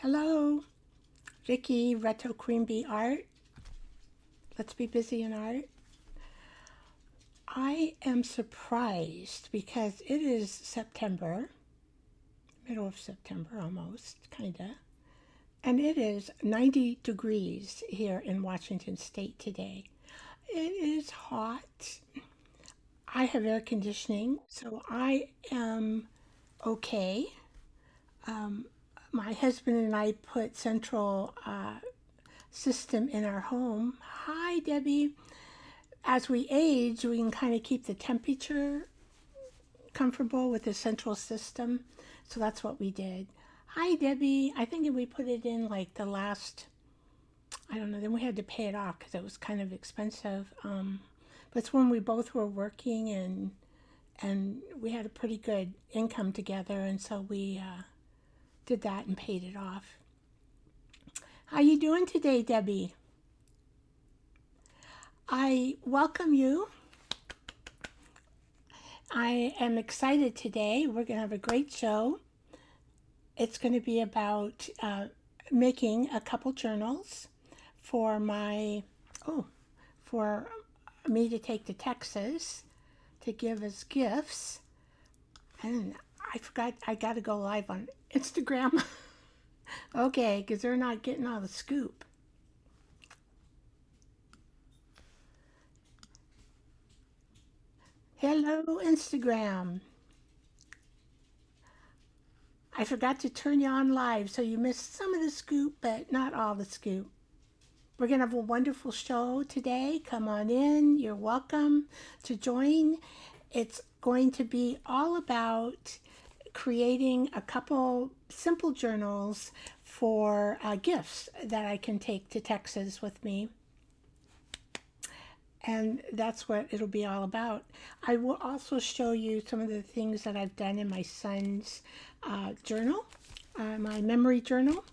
Hello, Vicky, Retro Queen Bee Art. Let's be busy in art. I am surprised because it is September, middle of September almost, kinda, and it is 90 degrees here in Washington State today. It is hot. I have air conditioning, so I am okay. My husband and I put central system in our home. Hi, Debbie. As we age, we can kind of keep the temperature comfortable with the central system. So that's what we did. Hi, Debbie. I think we put it in like the last, I don't know, then we had to pay it off because it was kind of expensive. But it's when we both were working and we had a pretty good income together. And so we did that and paid it off. How you doing today, Debbie? I welcome you. I am excited today. We're going to have a great show. It's going to be about making a couple journals for for me to take to Texas to give as gifts. And I forgot I got to go live on Instagram. Okay, because they're not getting all the scoop. Hello, Instagram. I forgot to turn you on live, so you missed some of the scoop, but not all the scoop. We're going to have a wonderful show today. Come on in. You're welcome to join. It's going to be all about creating a couple simple journals for gifts that I can take to Texas with me. And that's what it'll be all about. I will also show you some of the things that I've done in my son's journal, my memory journal.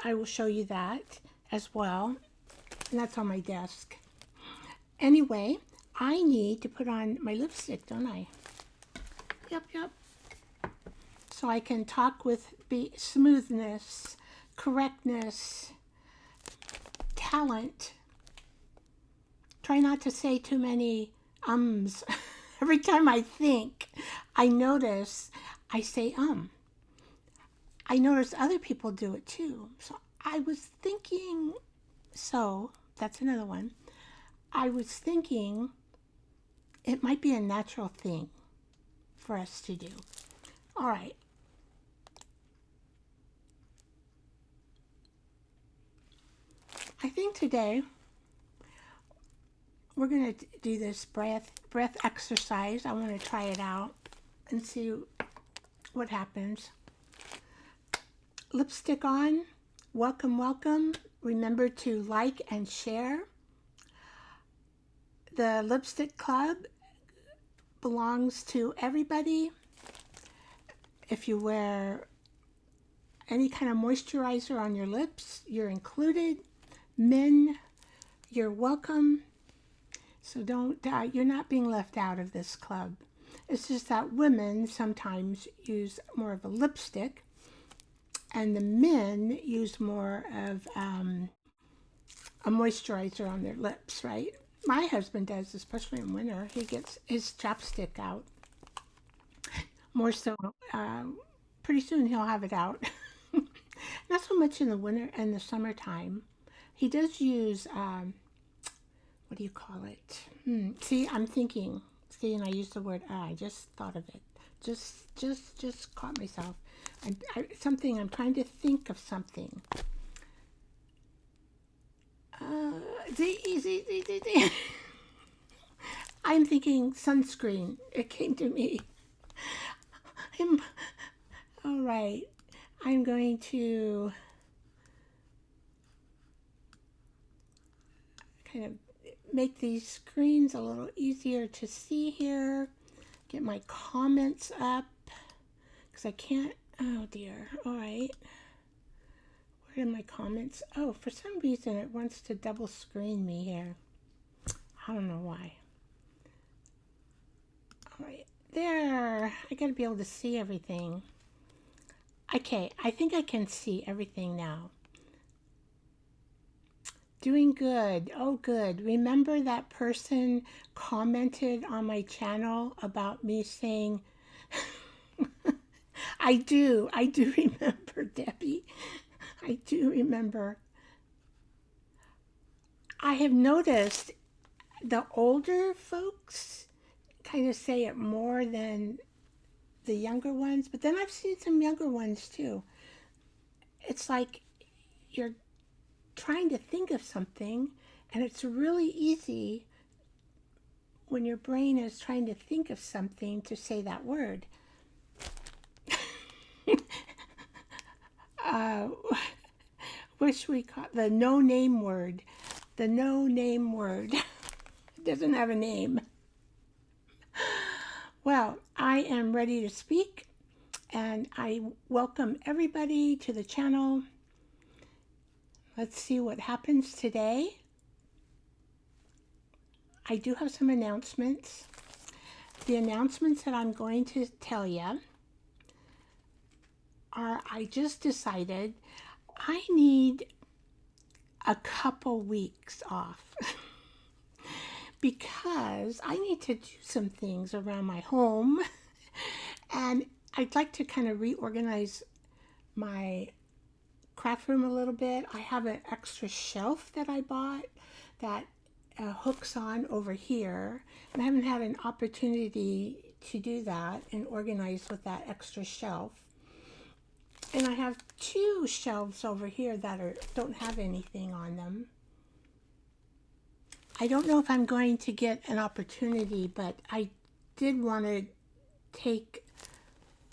I will show you that as well. And that's on my desk. Anyway, I need to put on my lipstick, don't I? Yep. So I can talk with smoothness, correctness, talent. Try not to say too many ums. Every time I think, I notice I say I notice other people do it too. So I was thinking, so that's another one. I was thinking it might be a natural thing for us to do. All right. I think today we're going to do this breath exercise. I want to try it out and see what happens. Lipstick on. Welcome. Remember to like and share. The Lipstick Club belongs to everybody. If you wear any kind of moisturizer on your lips, you're included. Men, you're welcome. So you're not being left out of this club. It's just that women sometimes use more of a lipstick and the men use more of a moisturizer on their lips, right? My husband does, especially in winter. He gets his chapstick out. More so, pretty soon he'll have it out. Not so much in the winter and the summertime. He does use, what do you call it? See, I'm thinking. See, and I used the word, I just thought of it. Just caught myself. I'm trying to think of something. Z. I'm thinking sunscreen. It came to me. I'm, all right. I'm going to kind of make these screens a little easier to see here. Get my comments up because I can't. Oh dear. All right. Where are my comments? Oh, for some reason it wants to double screen me here. I don't know why. All right. There. I got to be able to see everything. Okay, I think I can see everything now. Doing good. Oh, good. Remember that person commented on my channel about me saying, I do remember, Debbie. I do remember. I have noticed the older folks kind of say it more than the younger ones, but then I've seen some younger ones too. It's like you're trying to think of something, and it's really easy when your brain is trying to think of something to say that word. uh, Wish we caught the no name word. The no name word. It doesn't have a name. Well, I am ready to speak, and I welcome everybody to the channel. Let's see what happens today. I do have some announcements. The announcements that I'm going to tell you are I just decided I need a couple weeks off because I need to do some things around my home and I'd like to kind of reorganize my craft room a little bit. I have an extra shelf that I bought that hooks on over here, and I haven't had an opportunity to do that and organize with that extra shelf. And I have two shelves over here that don't have anything on them. I don't know if I'm going to get an opportunity, but I did want to take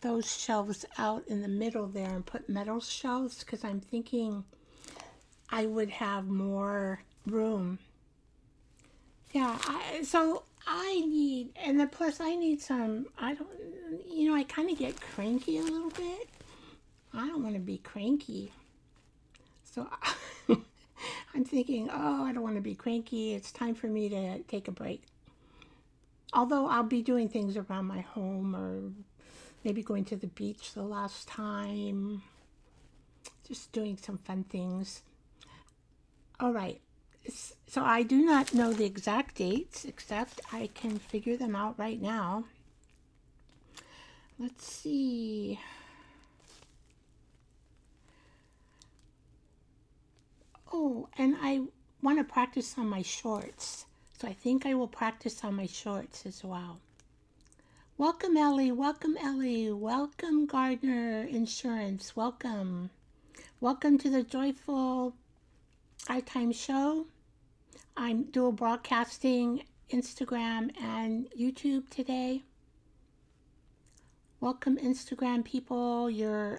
those shelves out in the middle there and put metal shelves because I'm thinking I would have more room. Yeah, so I need, and then plus I need some, I don't, I kind of get cranky a little bit. I don't want to be cranky. So I'm thinking, oh, I don't want to be cranky. It's time for me to take a break. Although I'll be doing things around my home or maybe going to the beach the last time. Just doing some fun things. All right. So I do not know the exact dates, except I can figure them out right now. Let's see. Oh, and I want to practice on my shorts. So I think I will practice on my shorts as well. Welcome, Ellie. Welcome, Ellie. Welcome, Gardner Insurance. Welcome. Welcome to the Joyful iTime Show. I'm dual broadcasting Instagram and YouTube today. Welcome, Instagram people. You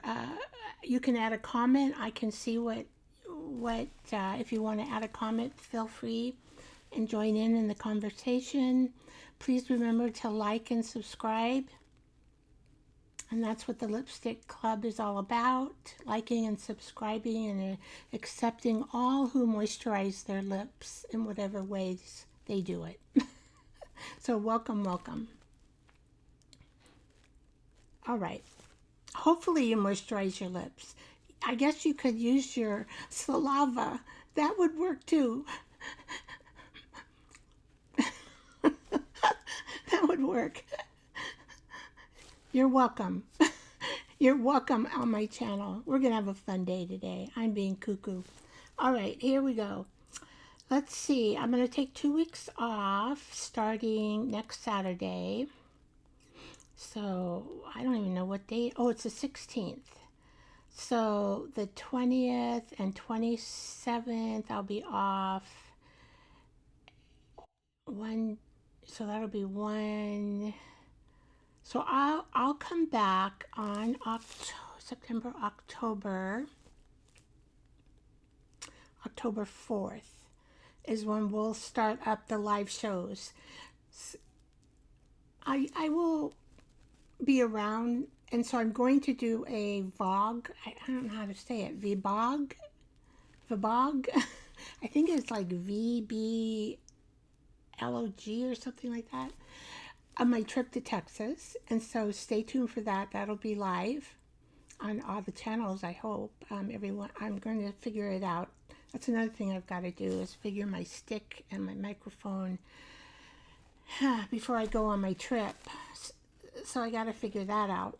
can add a comment. I can see what if you want to add a comment, feel free and join in the conversation. Please remember to like and subscribe. And that's what the Lipstick Club is all about, liking and subscribing and accepting all who moisturize their lips in whatever ways they do it. So welcome, welcome. All right. Hopefully you moisturize your lips. I guess you could use your saliva. That would work too. That would work. You're welcome. You're welcome on my channel. We're going to have a fun day today. I'm being cuckoo. All right, here we go. Let's see. I'm going to take 2 weeks off starting next Saturday. So I don't even know what date. Oh, it's the 16th. So the 20th and 27th, I'll be off. So that'll be one. So I'll come back on September, October 4th is when we'll start up the live shows. I will be around, and so I'm going to do a vlog. I don't know how to say it. Vlog. I think it's like VBLOG or something like that. On my trip to Texas, and so stay tuned for that. That'll be live. on all the channels, I hope. Everyone, I'm going to figure it out. That's another thing I've got to do, is figure my stick and my microphone before I go on my trip. So I got to figure that out.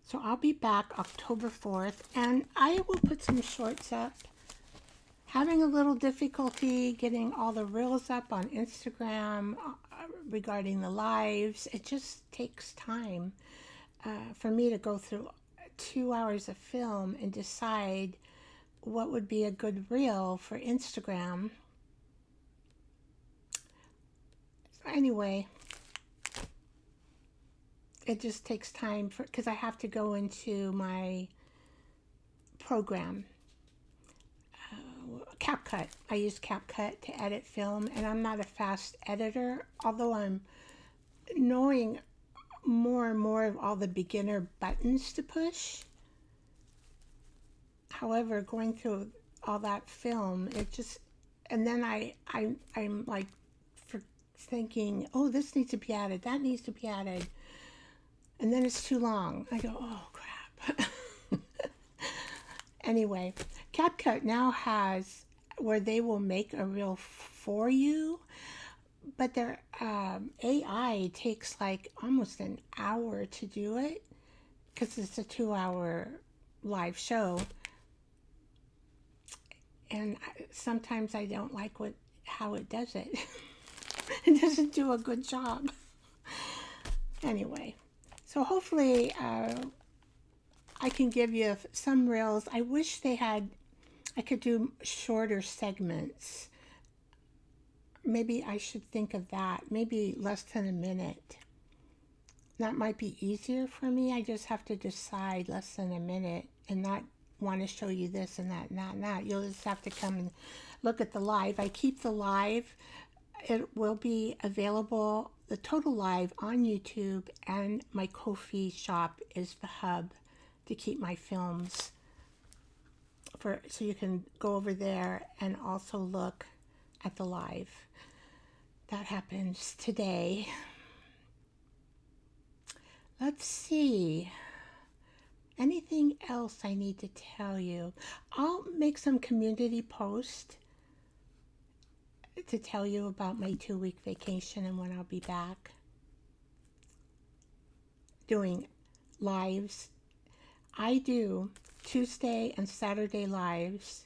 So I'll be back October 4th, and I will put some shorts up. Having a little difficulty getting all the reels up on Instagram regarding the lives. It just takes time for me to go through 2 hours of film and decide what would be a good reel for Instagram. So anyway, it just takes time because I have to go into my program. CapCut. I use CapCut to edit film, and I'm not a fast editor, although I'm knowing more and more of all the beginner buttons to push. However, going through all that film, it just, and then I'm like thinking, oh, this needs to be added, that needs to be added, and then it's too long. I go, oh crap. Anyway, CapCut now has where they will make a reel for you, but their AI takes like almost an hour to do it because it's a 2-hour live show, and sometimes I don't like how it does it. It doesn't do a good job. Anyway, so hopefully I can give you some reels. I wish I could do shorter segments. Maybe I should think of that. Maybe less than a minute. That might be easier for me. I just have to decide less than a minute and not want to show you this and that and that and that. You'll just have to come and look at the live. I keep the live. It will be available, the total live, on YouTube, and my Ko-fi shop is the hub to keep my films so you can go over there and also look at the live. That happens today. Let's see. Anything else I need to tell you? I'll make some community posts to tell you about my 2-week vacation and when I'll be back doing lives. I do Tuesday and Saturday lives,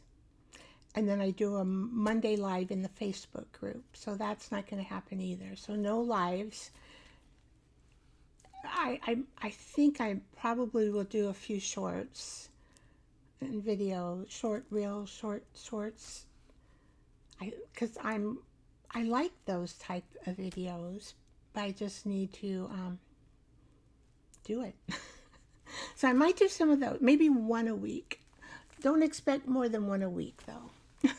and then I do a Monday live in the Facebook group. So that's not going to happen either. So no lives. I think I probably will do a few shorts and video, short reels, shorts. Because I like those type of videos, but I just need to do it. So I might do some of those, maybe one a week. Don't expect more than one a week though.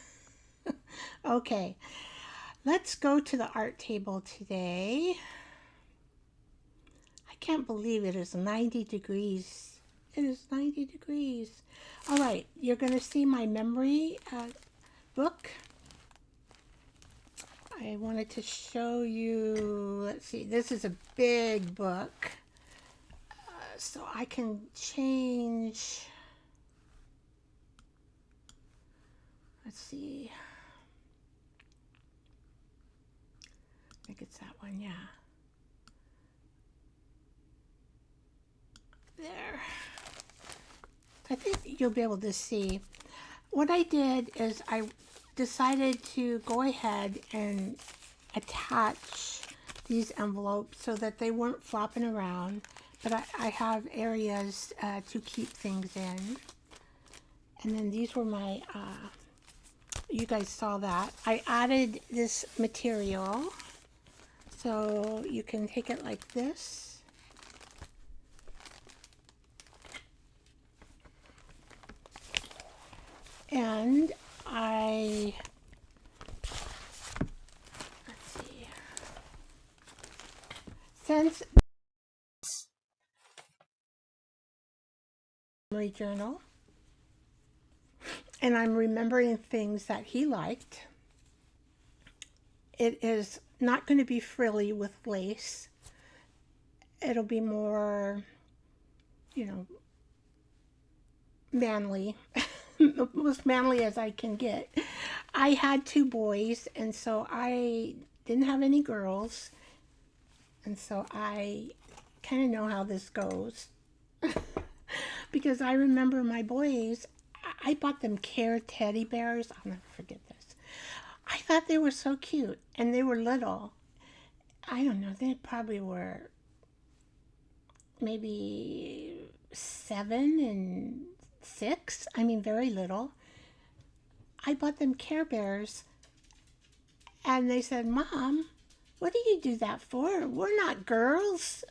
Okay, let's go to the art table today. I can't believe it is 90 degrees. It is 90 degrees. All right, you're going to see my memory book. I wanted to show you, let's see, this is a big book. So I can change, let's see. I think it's that one, yeah. There. I think you'll be able to see. What I did is I decided to go ahead and attach these envelopes so that they weren't flopping around, but I have areas to keep things in. And then these were my, you guys saw that. I added this material, so you can take it like this. And let's see, since memory journal, and I'm remembering things that he liked, it is not going to be frilly with lace. It'll be more you know, manly, most manly as I can get. I had two boys, and so I didn't have any girls, and so I kind of know how this goes. Because I remember my boys, I bought them Care teddy bears. I'll never forget this. I thought they were so cute, and they were little. I don't know, they probably were maybe 7 and 6. I mean, very little. I bought them Care Bears, and they said, Mom, what do you do that for? We're not girls.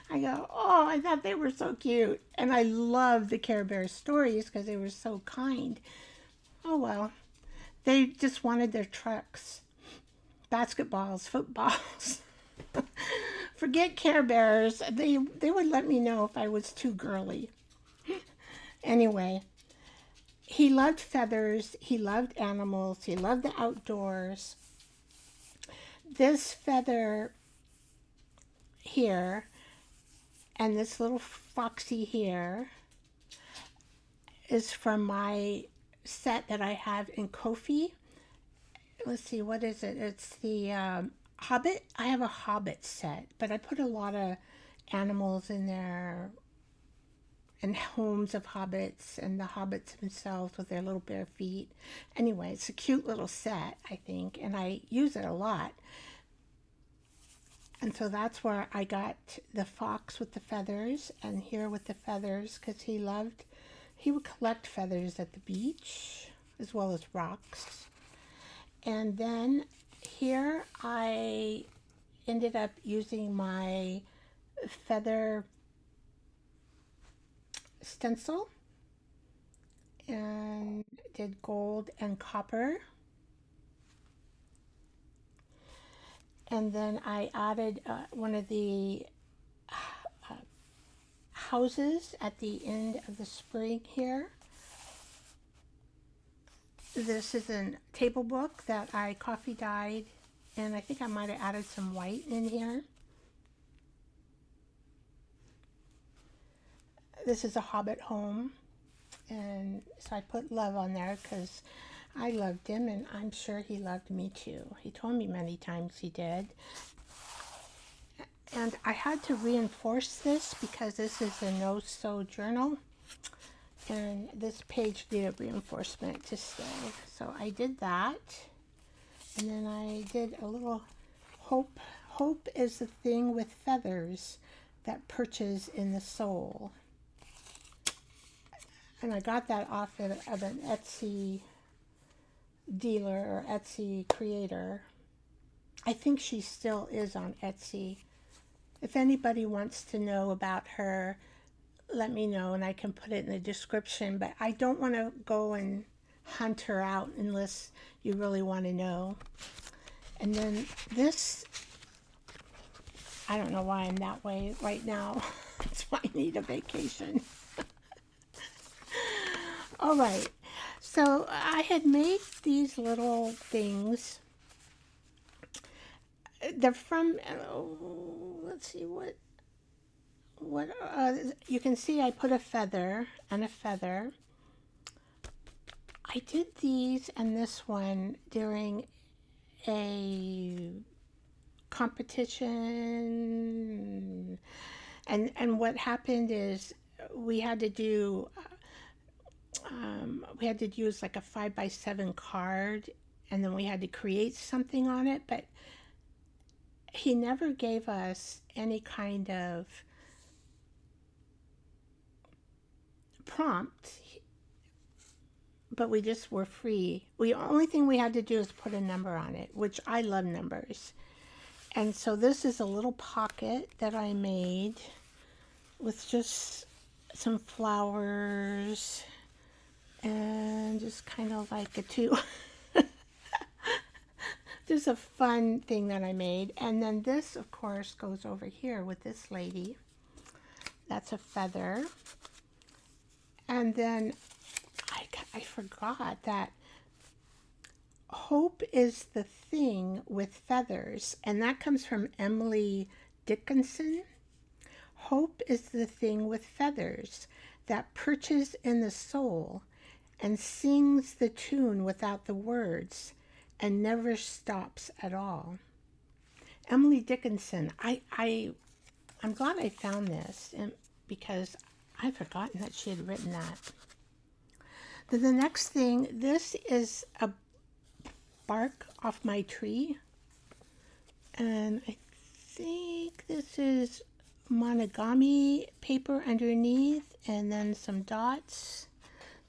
I go, oh, I thought they were so cute. And I love the Care Bears stories because they were so kind. Oh, well, they just wanted their trucks, basketballs, footballs. Forget Care Bears. They would let me know if I was too girly. Anyway, he loved feathers. He loved animals. He loved the outdoors. This feather here and this little foxy here is from my set that I have in Kofi. Let's see, what is it? It's the Hobbit. I have a Hobbit set, but I put a lot of animals in there and homes of hobbits and the hobbits themselves with their little bare feet. Anyway, it's a cute little set, I think, and I use it a lot. And so that's where I got the fox with the feathers and here with the feathers because he would collect feathers at the beach as well as rocks. And then here I ended up using my feather stencil and did gold and copper. And then I added one of the houses at the end of the spring here. This is a table book that I coffee dyed, and I think I might have added some white in here. This is a Hobbit home, and so I put love on there because I loved him, and I'm sure he loved me too. He told me many times he did. And I had to reinforce this because this is a no-sew journal, and this page needed reinforcement to stay. So I did that, and then I did a little hope. Hope is the thing with feathers that perches in the soul. And I got that off of an Etsy dealer or Etsy creator. I think she still is on Etsy. If anybody wants to know about her, let me know and I can put it in the description. But I don't want to go and hunt her out unless you really want to know. And then this, I don't know why I'm that way right now. That's why I need a vacation. All right, so I had made these little things. They're from, let's see, you can see I put a feather and a feather. I did these and this one during a competition, and what happened is we had to do we had to use like a 5x7 card, and then we had to create something on it, but he never gave us any kind of prompt, but we just were free. The only thing we had to do is put a number on it, which I love numbers. And so this is a little pocket that I made with just some flowers and just kind of like a two. Just a fun thing that I made. And then this, of course, goes over here with this lady. That's a feather. And then I forgot that hope is the thing with feathers. And that comes from Emily Dickinson. hope is the thing with feathers that perches in the soul and sings the tune without the words and never stops at all. Emily Dickinson. I'm glad I found this because I'd forgotten that she had written that. Then the next thing, this is a bark off my tree. And I think this is monogami paper underneath, and then some dots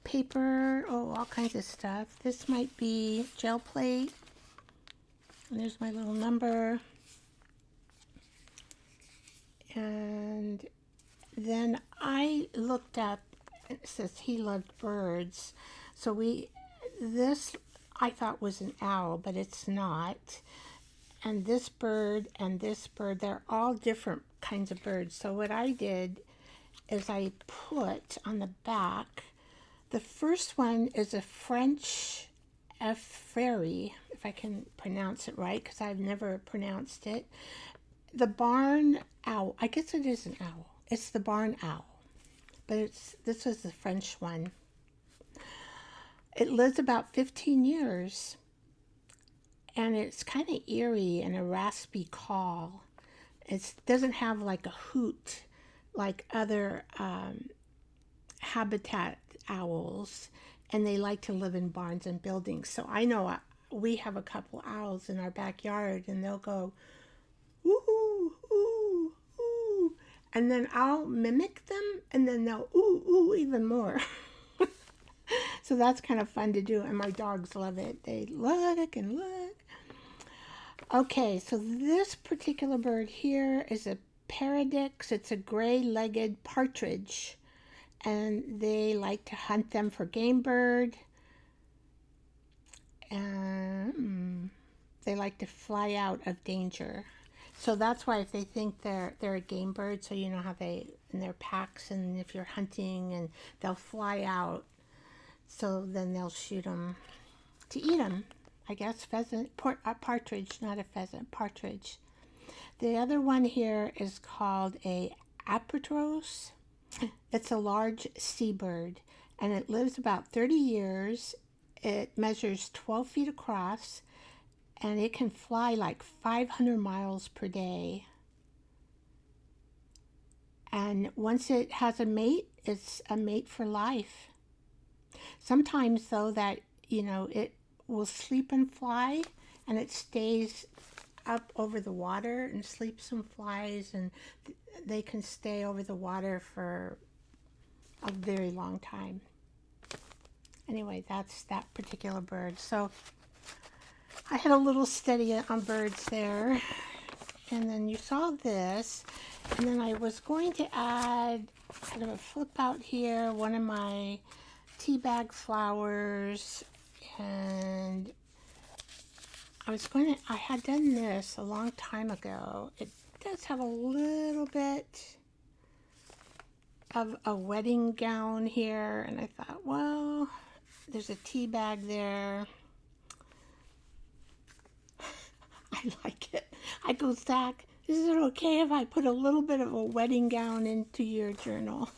paper, all kinds of stuff. This might be gel plate. And there's my little number. And then I looked up, it says he loved birds. So this I thought was an owl, but it's not. And this bird, they're all different kinds of birds. So what I did is I put on the back, the first one is a French effery, if I can pronounce it right, because I've never pronounced it. The barn owl, I guess it is an owl. It's the barn owl, but this is the French one. It lives about 15 years. And it's kind of eerie and a raspy call. It doesn't have like a hoot like other habitat owls, and they like to live in barns and buildings. So I know we have a couple owls in our backyard, and they'll go, ooh, ooh, ooh. And then I'll mimic them, and then they'll ooh, ooh, even more. So that's kind of fun to do, and my dogs love it. They look and look. Okay, so this particular bird here is a paradix. It's a gray-legged partridge, and they like to hunt them for game bird. And they like to fly out of danger. So that's why if they think they're a game bird, so you know how they in their packs, and if you're hunting, and they'll fly out. So then they'll shoot them to eat them. I guess partridge, not a pheasant, partridge. The other one here is called a apatros. It's a large seabird, and it lives about 30 years. It measures 12 feet across, and it can fly like 500 miles per day. And once it has a mate, it's a mate for life. Sometimes, though, that, it will sleep and fly, and it stays up over the water and sleeps and flies, and they can stay over the water for a very long time. Anyway, that's that particular bird. So I had a little study on birds there, and then you saw this, and then I was going to add kind of a flip out here, one of my tea bag flowers. And I had done this a long time ago. It does have a little bit of a wedding gown here, and I thought, well, there's a tea bag there. I like it. I go, Zach, is it okay if I put a little bit of a wedding gown into your journal?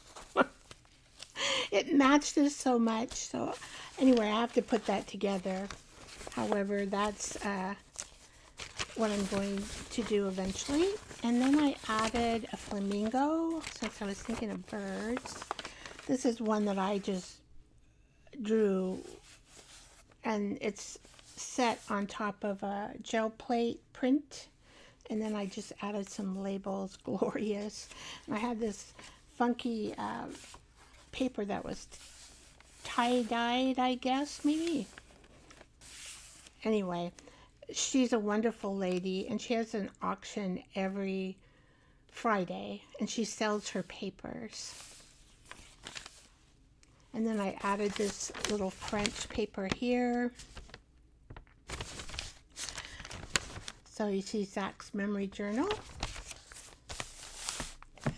It matched this so much. So anyway, I have to put that together. However, that's what I'm going to do eventually. And then I added a flamingo, since I was thinking of birds. This is one that I just drew, and it's set on top of a gel plate print. And then I just added some labels, glorious. And I had this funky paper that was tie-dyed, I guess, maybe. Anyway, she's a wonderful lady, and she has an auction every Friday, and she sells her papers. And then I added this little French paper here. So you see Zach's memory journal.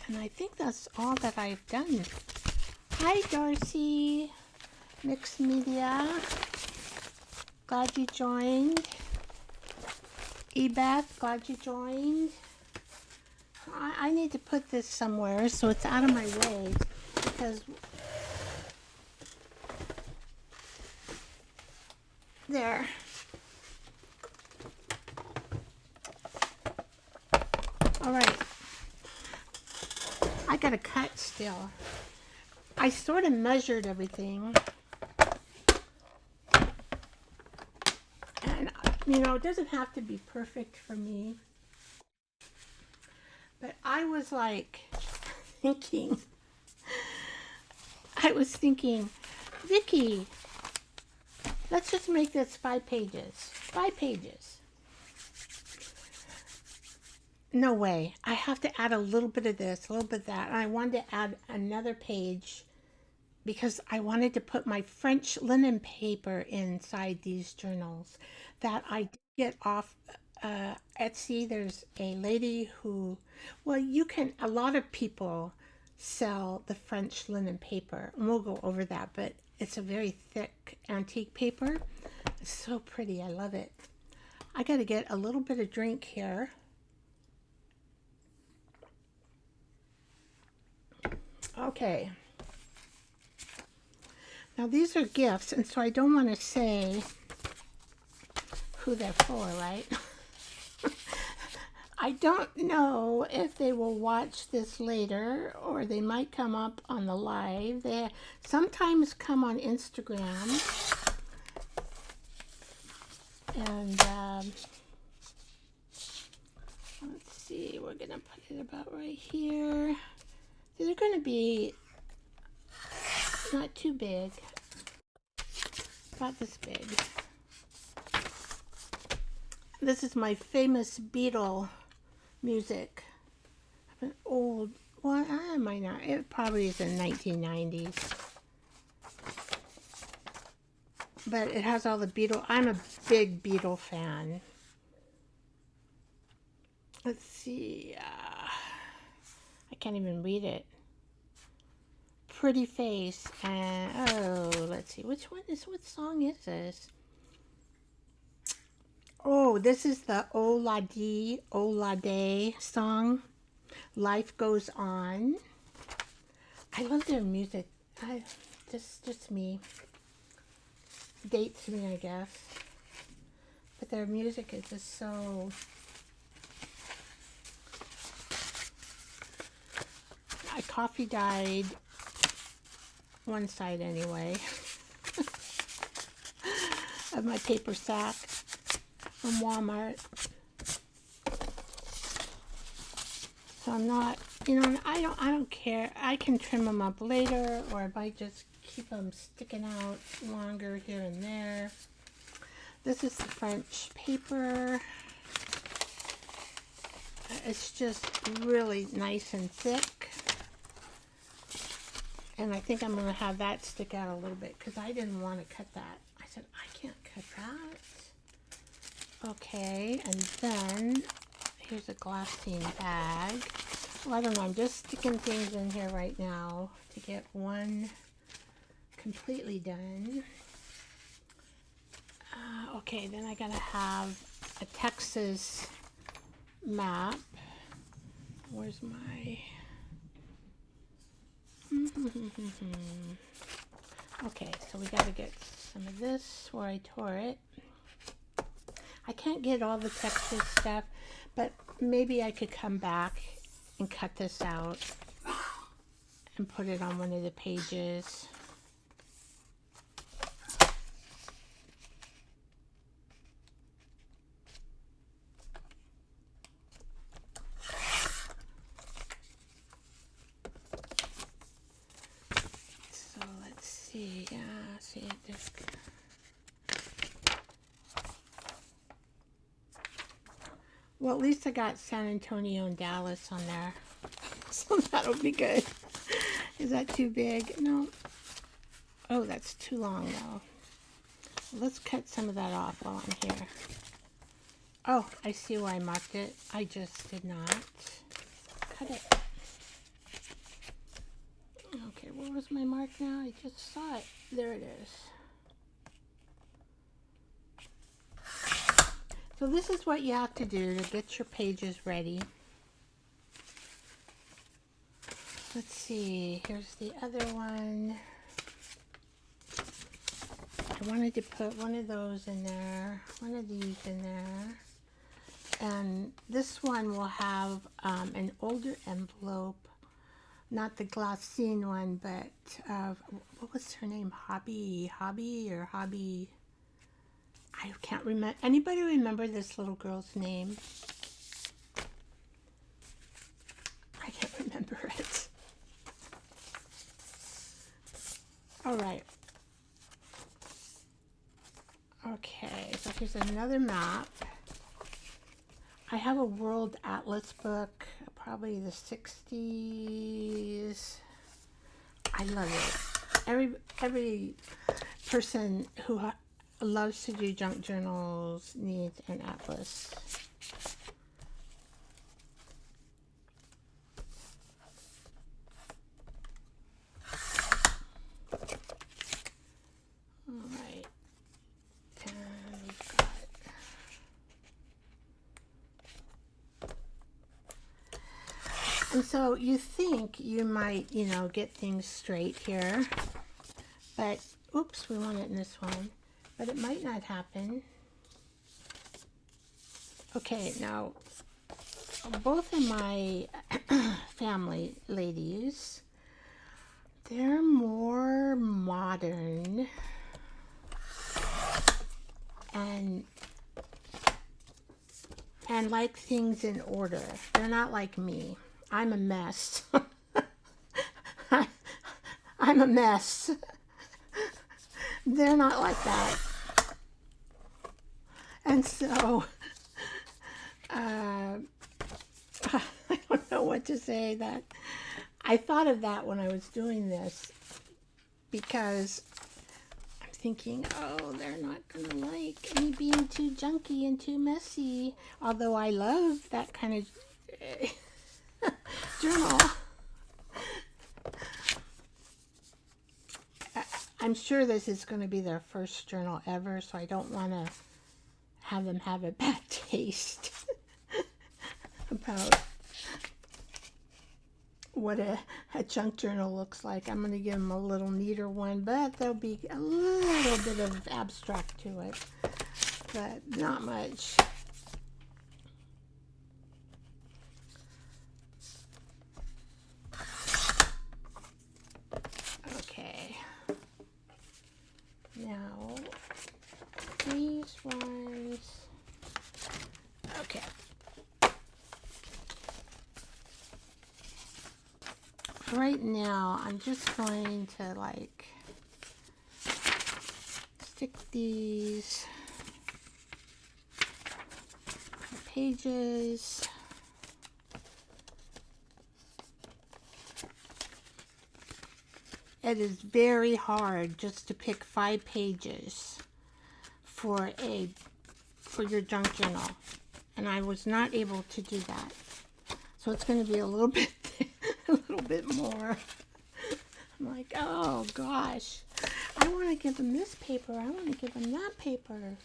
And I think that's all that I've done. Hi, Darcy. Mixed Media. Glad you joined. Ebeth, glad you joined. I need to put this somewhere so it's out of my way, because there. All right. I got to cut still. I sort of measured everything. And, you know, it doesn't have to be perfect for me. But I was like thinking, Vicky, let's just make this 5 pages. 5 pages. No way. I have to add a little bit of this, a little bit of that. And I wanted to add another page because I wanted to put my French linen paper inside these journals that I did get off Etsy. There's a lady who, well, a lot of people sell the French linen paper, and we'll go over that, but it's a very thick antique paper. It's so pretty. I love it. I got to get a little bit of drink here. Okay. Now these are gifts, and so I don't want to say who they're for, right? I don't know if they will watch this later, or they might come up on the live. They sometimes come on Instagram. And let's see, we're going to put it about right here. They're going to be not too big, about this big. This is my famous Beatle music. An old, well, I might not, it probably is in 1990s. But it has all the Beatle, I'm a big Beatle fan. Let's see, I can't even read it. Pretty Face, and oh, let's see, what song is this? Oh, this is the Olade song, Life Goes On. I love their music. Just me. Dates me, I guess. But their music is just so... My coffee died one side anyway of my paper sack from Walmart. So I'm not, you know, I don't care. I can trim them up later, or I might just keep them sticking out longer here and there. This is the French paper. It's just really nice and thick. And I think I'm going to have that stick out a little bit because I didn't want to cut that. I said, I can't cut that. Okay, and then here's a glassine bag. Well, I don't know, I'm just sticking things in here right now to get one completely done. Okay, then I gotta have a Texas map. Where's my... Okay, so we gotta get some of this where I tore it. I can't get all the Texas stuff, but maybe I could come back and cut this out and put it on one of the pages. So let's see, see this. Well, at least I got San Antonio and Dallas on there, so that'll be good. Is that too big? No. Oh, that's too long though. Let's cut some of that off while I'm here. Oh, I see where I marked it. I just did not cut it. Okay, where was my mark now? I just saw it. There it is. So this is what you have to do to get your pages ready. let's see, here's the other one. I wanted to put one of those in there, one of these in there. And this one will have an older envelope, not the glassine one, but what was her name? Hobby or Hobby? I can't remember. Anybody remember this little girl's name? I can't remember it. All right. Okay, so here's another map. I have a World Atlas book, probably the 60s. I love it. Every person who loves to do junk journals needs an atlas. All right. And we've got... And so you think you might, you know, get things straight here, but oops, we want it in this one, but it might not happen. Okay, now both of my family ladies, they're more modern and like things in order. They're not like me. I'm a mess. I'm a mess. They're not like that. And so, I don't know what to say. That I thought of that when I was doing this, because I'm thinking, oh, they're not going to like me being too junky and too messy. Although I love that kind of journal. I'm sure this is going to be their first journal ever, so I don't want to have them have a bad taste about what a junk journal looks like. I'm going to give them a little neater one, but there'll be a little bit of abstract to it, but not much. Okay. Now, these ones, okay. Right now, I'm just going to like stick these pages. It is very hard just to pick 5 pages for your junk journal, and I was not able to do that. So it's going to be a little bit more. I'm like, oh gosh, I want to give them this paper. I want to give them that paper.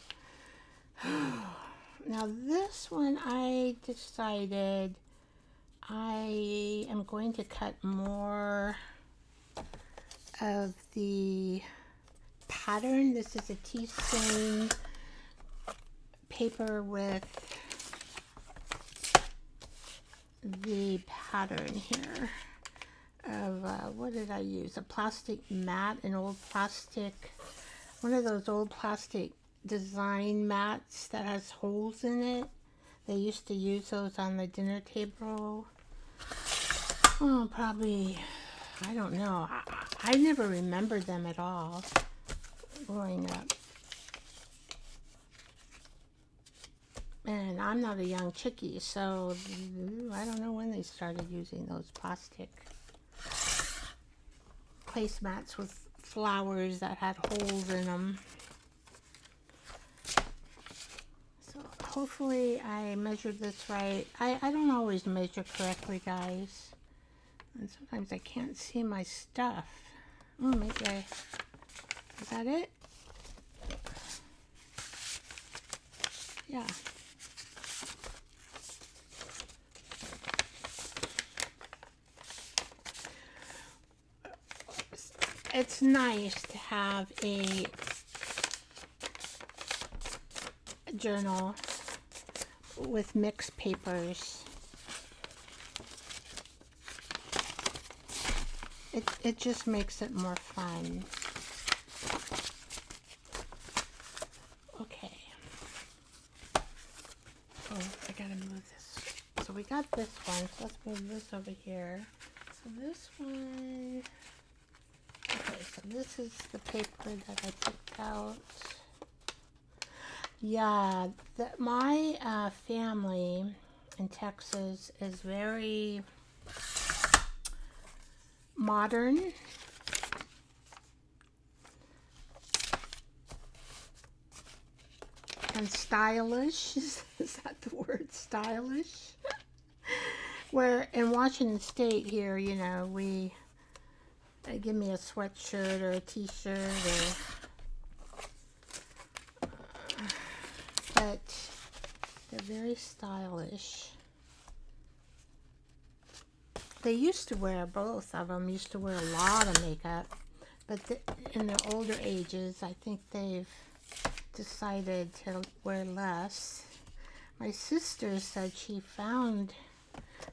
Now this one, I decided I am going to cut more of the pattern. This is a tea stain paper with the pattern here of what did I use? A plastic mat, an old plastic, one of those old plastic design mats that has holes in it. They used to use those on the dinner table. Oh, probably, I don't know. I never remembered them at all growing up. And I'm not a young chickie, so I don't know when they started using those plastic placemats with flowers that had holes in them. So hopefully I measured this right. I don't always measure correctly, guys. And sometimes I can't see my stuff. Oh, maybe is that it? Yeah. it's nice to have a journal with mixed papers. It just makes it more fun. Okay. Oh, I gotta move this. So we got this one, so let's move this over here. So this one, okay, so this is the paper that I picked out. Yeah, my family in Texas is very modern and stylish. Is that the word, stylish? Where in Washington State here, you know, we give me a sweatshirt or a t-shirt or but they're very stylish. They used to wear, both of them used to wear a lot of makeup, but in their older ages, I think they've decided to wear less. My sister said she found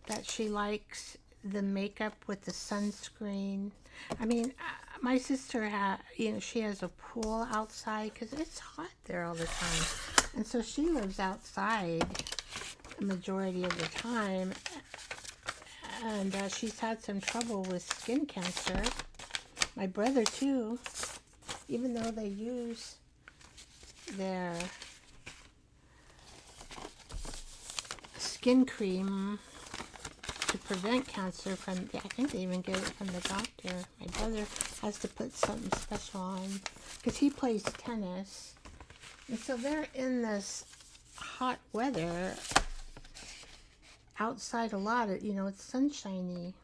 that she likes the makeup with the sunscreen. I mean, my sister she has a pool outside because it's hot there all the time. And so she lives outside the majority of the time. And she's had some trouble with skin cancer. My brother too, even though they use their skin cream to prevent cancer from, I think they even get it from the doctor. My brother has to put something special on because he plays tennis. And so they're in this hot weather outside a lot. You know, it's sunshiny.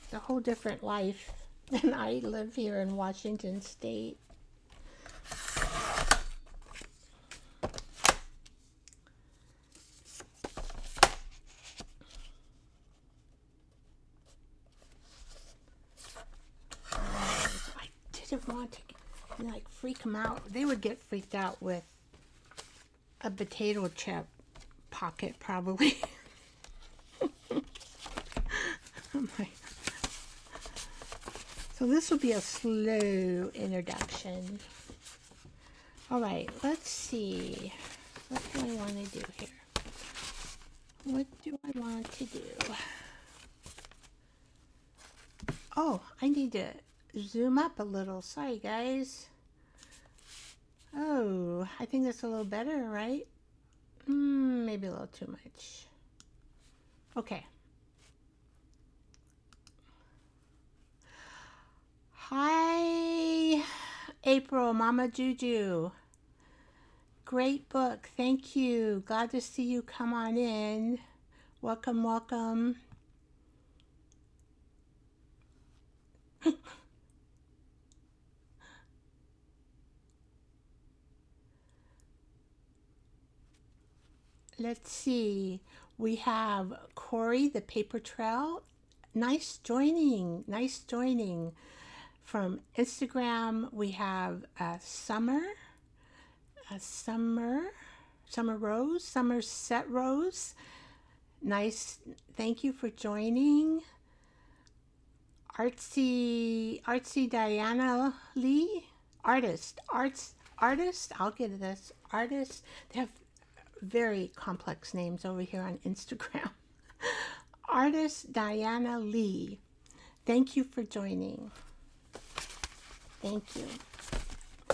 It's a whole different life than I live here in Washington State. I didn't want to like freak them out. They would get freaked out with a potato chip pocket probably. Oh my. So this will be a slow introduction. All right, let's see. What do I want to do here? What do I want to do? Oh, I need to zoom up a little. Sorry, guys. Oh, I think that's a little better, right? Maybe a little too much. Okay. Hi, April, Mama Juju. Great book. Thank you. Glad to see you come on in. Welcome, welcome. Let's see. We have Corey, the paper trail. Nice joining. Nice joining. From Instagram, we have Summer Rose, Somerset Rose. Nice. Thank you for joining. Artsy Diana Lee. Artist. I'll get this. Artist. They have very complex names over here on Instagram. Artist Diana Lee. Thank you for joining. Thank you.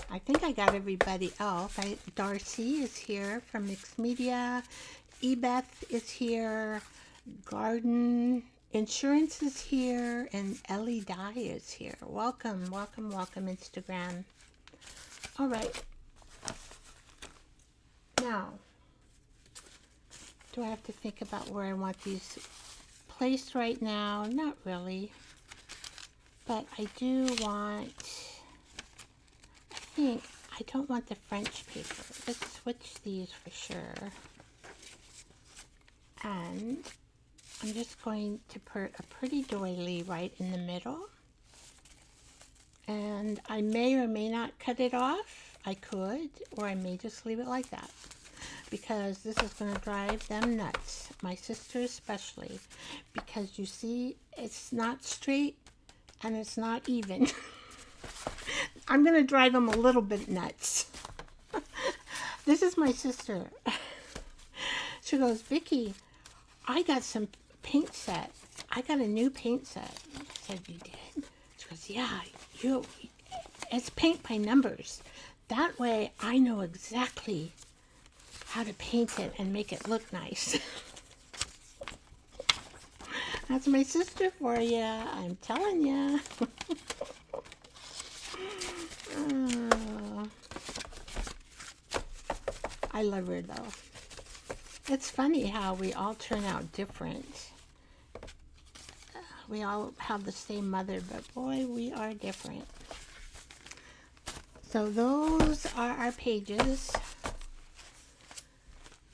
I think I got everybody else. Darcy is here from Mixed Media. Ebeth is here. Garden Insurance is here. And Ellie Dye is here. Welcome, welcome, welcome, Instagram. All right. Now, do I have to think about where I want these placed right now? Not really. But I do want... I don't want the French paper. Let's switch these for sure. And I'm just going to put a pretty doily right in the middle. And I may or may not cut it off. I could, or I may just leave it like that, because this is going to drive them nuts, my sister especially, because you see, it's not straight and it's not even. I'm going to drive them a little bit nuts. This is my sister. She goes, Vicky, I got some paint set. I got a new paint set. I said, you did? She goes, yeah, it's paint by numbers. That way I know exactly how to paint it and make it look nice. That's my sister for you. I'm telling you. I love her though. It's funny how we all turn out different. We all have the same mother, but boy, we are different. So those are our pages.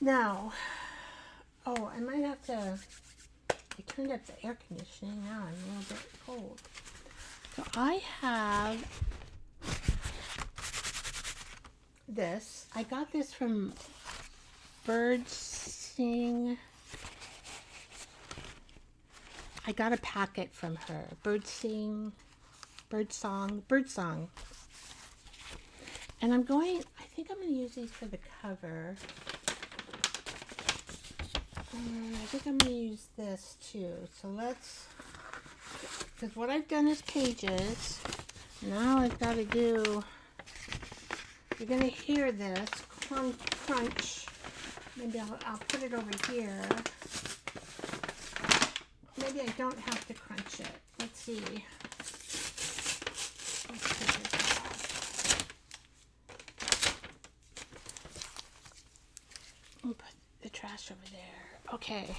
Now, oh, I might have to, I turned up the air conditioning, now I'm a little bit cold. So I have this. I got this from Bird I got a packet from her. Bird Song. And I think I'm going to use these for the cover. I think I'm going to use this too. So because what I've done is pages. Now I've got to do, you're going to hear this crunch. Maybe I'll put it over here. Maybe I don't have to crunch it. Let's see. Let's take this off. We'll put the trash over there. Okay.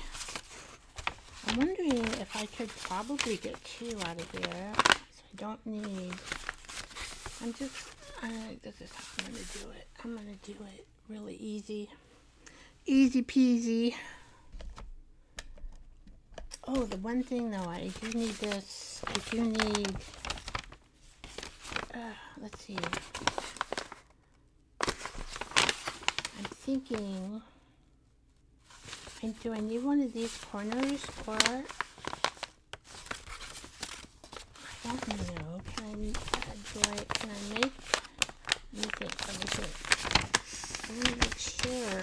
I'm wondering if I could probably get 2 out of here. So I don't need... this is how I'm going to do it. I'm going to do it really easy. Easy peasy. Oh, the one thing though, I do need this. I do need, let's see. I'm thinking, do I need one of these corners, or, I don't know, can I make, let me think. Let me make sure.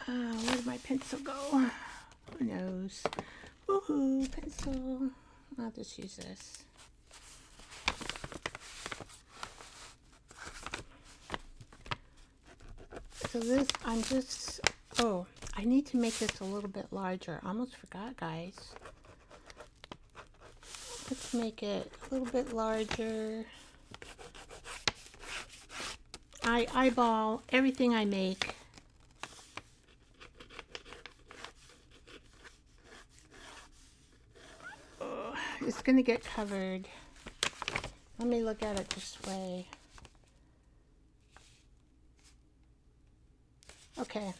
Where did my pencil go? Who knows? Woohoo, pencil. I'll just use this. So this, I need to make this a little bit larger. I almost forgot, guys. Let's make it a little bit larger. I eyeball everything I make. It's going to get covered. Let me look at it this way. Okay.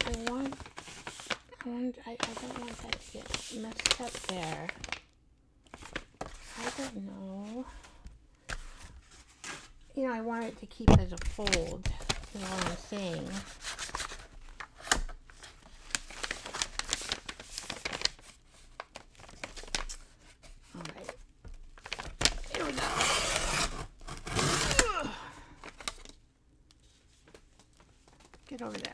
I don't want that to get messed up there. I don't know. You know, I want it to keep as a fold. You know what I'm saying? Get over there.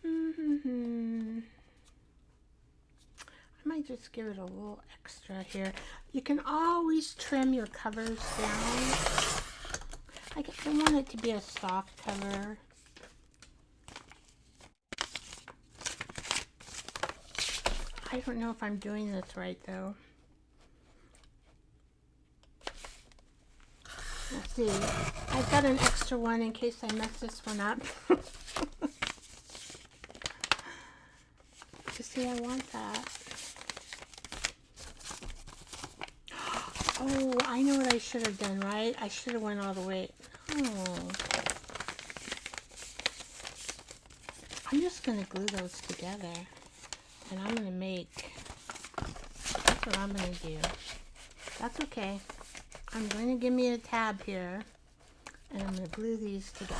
I might just give it a little extra here. You can always trim your covers down. I want it to be a soft cover. I don't know if I'm doing this right though. Let's see. I've got an extra one in case I mess this one up. You see, I want that. Oh, I know what I should have done, right? I should have went all the way. Oh. I'm just going to glue those together. And I'm going to make... That's what I'm going to do. That's okay. I'm going to give me a tab here. And I'm going to glue these together.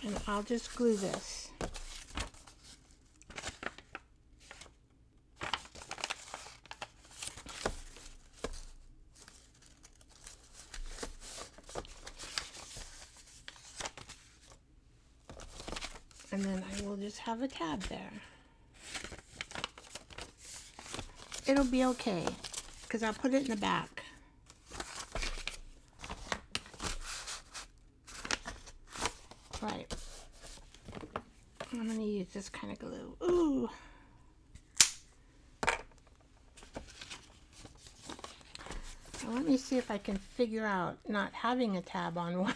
And I'll just glue this. And then I will just have a tab there. It'll be okay, because I'll put it in the back. Right. I'm going to use this kind of glue. Ooh. Now let me see if I can figure out not having a tab on one.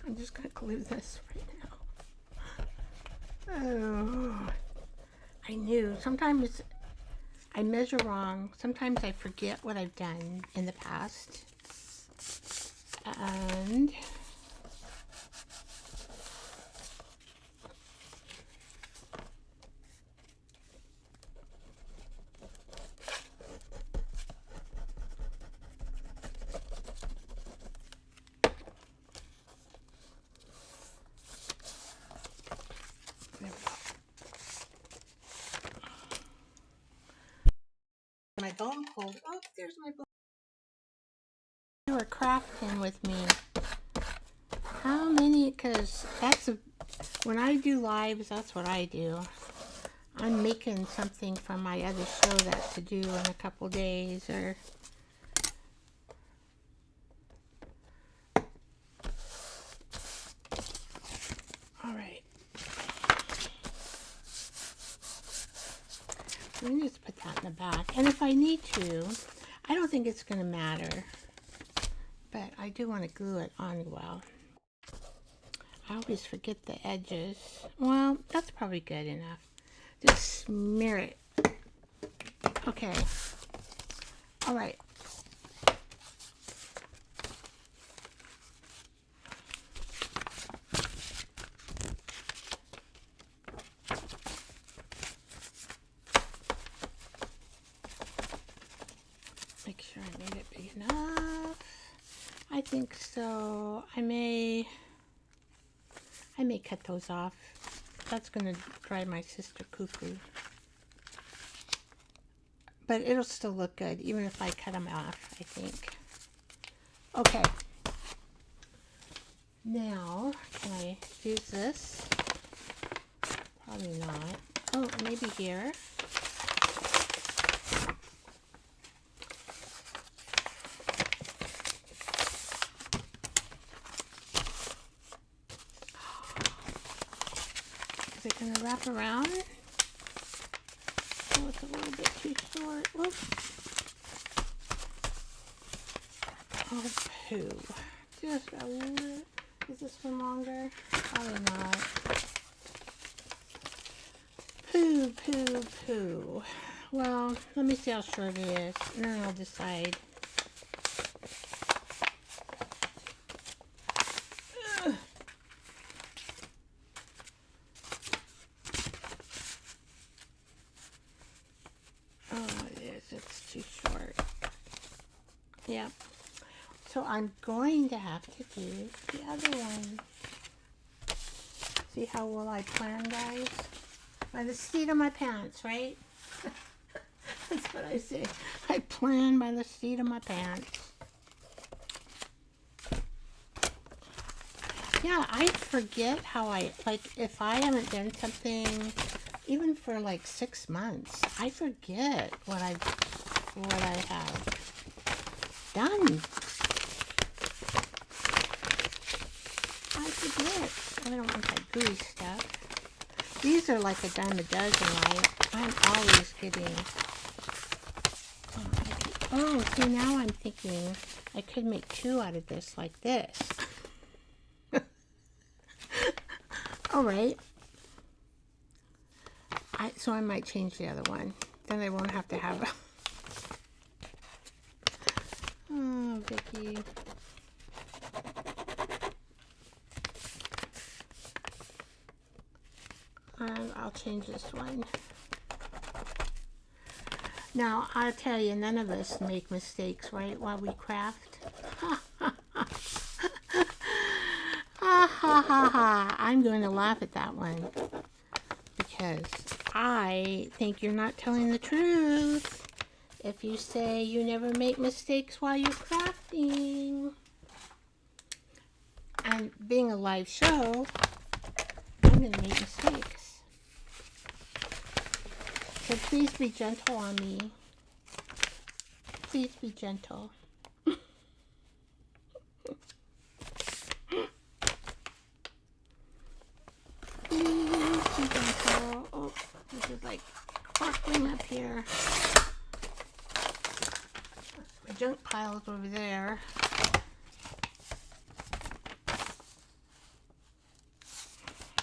I'm just going to glue this right now. Oh, I knew. Sometimes I measure wrong. Sometimes I forget what I've done in the past. And my bone pulled. Oh, there's my bone. You were crafting with me. How many? Because that's when I do lives, that's what I do. I'm making something from my other show that's to do in a couple days, or all right. Let me just put that in the back. And if I need to, I don't think it's going to matter, but I do want to glue it on well. I always forget the edges. Well, that's probably good enough. Just smear it. Okay. All right. Make sure I made it big enough. I think so. I may cut those off. That's going to drive my sister cuckoo. But it'll still look good, even if I cut them off, I think. Okay. Now, can I use this? Probably not. Oh, maybe here. Is it going to wrap around? Oh, it's a little bit too short. Whoops. Oh, poo. Just a little. Is this one longer? Probably not. Poo, poo, poo. Well, let me see how short it is, and then I'll decide. It's too short. Yeah. So I'm going to have to do the other one. See how well I plan, guys? By the seat of my pants, right? That's what I say. I plan by the seat of my pants. Yeah, I forget how like, if I haven't done something even for like 6 months, I forget what I have done. I forget. I don't want that gooey stuff. These are like a dime a dozen, right? I'm always getting... Oh, see, now I'm thinking I could make two out of this like this. All right. So I might change the other one. Then I won't have to have a... Oh, Vicky. I'll change this one. Now, I'll tell you, none of us make mistakes, right, while we craft. Ha ha ha. I'm going to laugh at that one because I think you're not telling the truth if you say you never make mistakes while you're crafting. And being a live show, I'm going to make mistakes. So please be gentle on me. Please be gentle. Please be gentle. Oh, this is like sparkling up here. My junk pile's over there.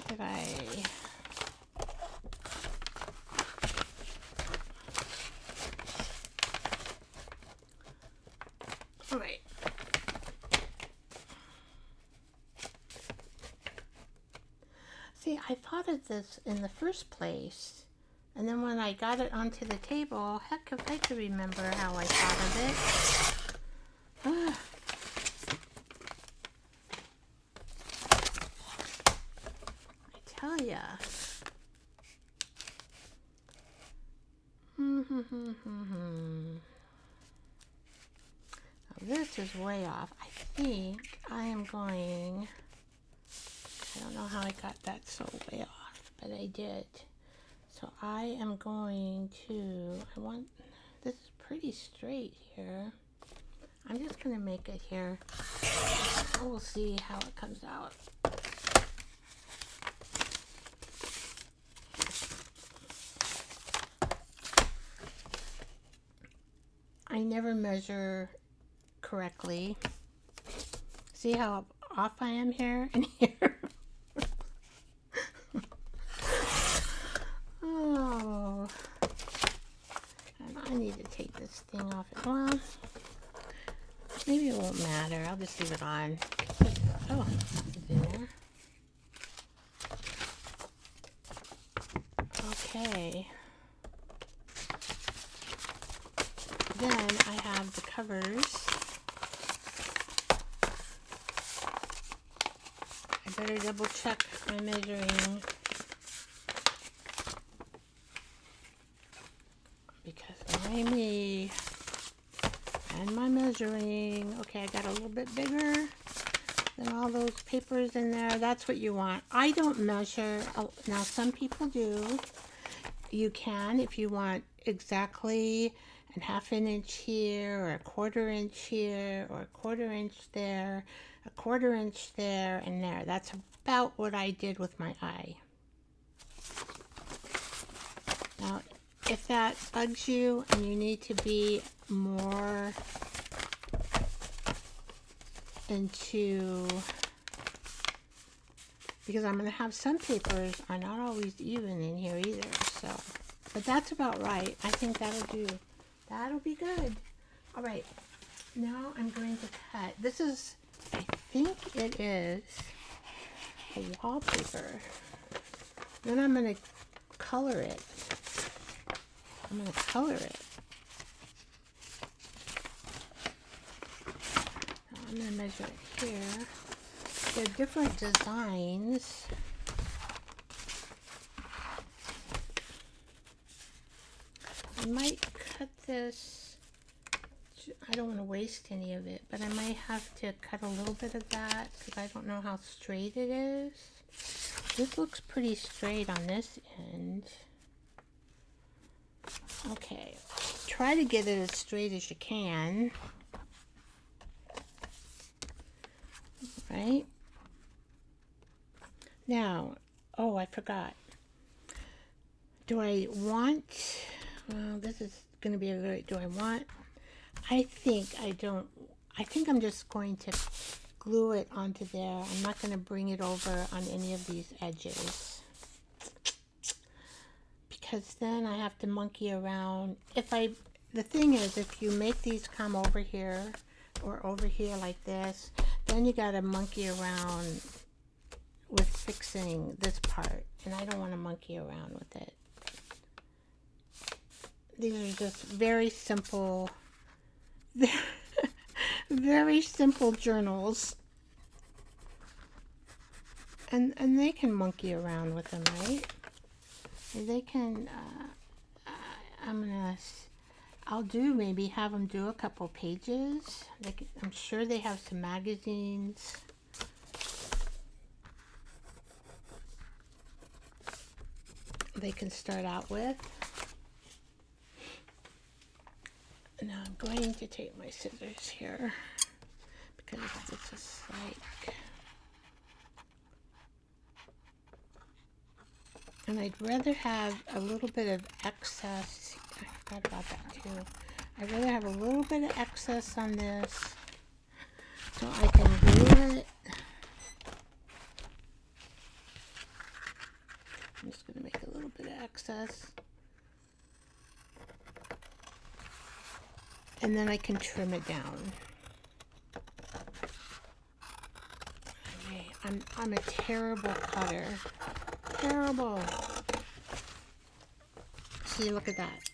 Did I... All right. See, I thought of this in the first place, and then when I got it onto the table, heck if I could remember how I thought of it. I tell ya. This is way off. I think I am going... I don't know how I got that so way off, but I did. So I am going to... This is pretty straight here. I'm just going to make it here. We'll see how it comes out. I never measure correctly. See how off I am here and here? Oh. And I need to take this thing off. Well, maybe it won't matter. I'll just leave it on. Oh, it's in there. Okay. Then I have the covers. I better double check my measuring because my me and my measuring. Okay, I got a little bit bigger than all those papers in there. That's what you want. I don't measure. Now some people do. You can if you want exactly and half an inch here, or a quarter inch here, or a quarter inch there, a quarter inch there, and there. That's about what I did with my eye. Now, if that bugs you and you need to be more into, because I'm going to have some papers are not always even in here either, so, but that's about right. I think that'll do. That'll be good. All right, now I'm going to cut. This is, I think it is a wallpaper. Then I'm going to color it. I'm going to color it. Now I'm going to measure it here. There are different designs. I might cut this. I don't want to waste any of it, but I might have to cut a little bit of that because I don't know how straight it is. This looks pretty straight on this end. Okay, try to get it as straight as you can. Right? Now, oh, I forgot. Do I want, well, this is going to be a very, do I want, I think I don't, I think I'm just going to glue it onto there. I'm not going to bring it over on any of these edges, because then I have to monkey around. The thing is, if you make these come over here or over here like this, then you got to monkey around with fixing this part, and I don't want to monkey around with it. These are just very simple, very simple journals. And they can monkey around with them, right? They can, I'll do, maybe have them do a couple pages. I'm sure they have some magazines. They can start out with. Now I'm going to take my scissors here, because it's just like, and I'd rather have a little bit of excess. I forgot about that too. I'd rather have a little bit of excess on this so I can glue it. I'm just going to make a little bit of excess. And then I can trim it down. Okay, I'm a terrible cutter. Terrible. See, look at that.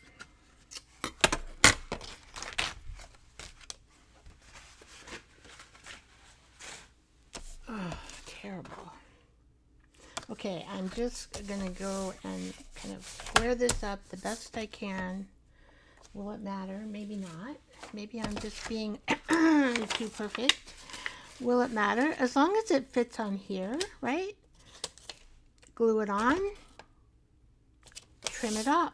Oh, terrible. Okay, I'm just gonna go and kind of square this up the best I can. Will it matter? Maybe not. Maybe I'm just being too perfect. Will it matter? As long as it fits on here, right? Glue it on. Trim it up.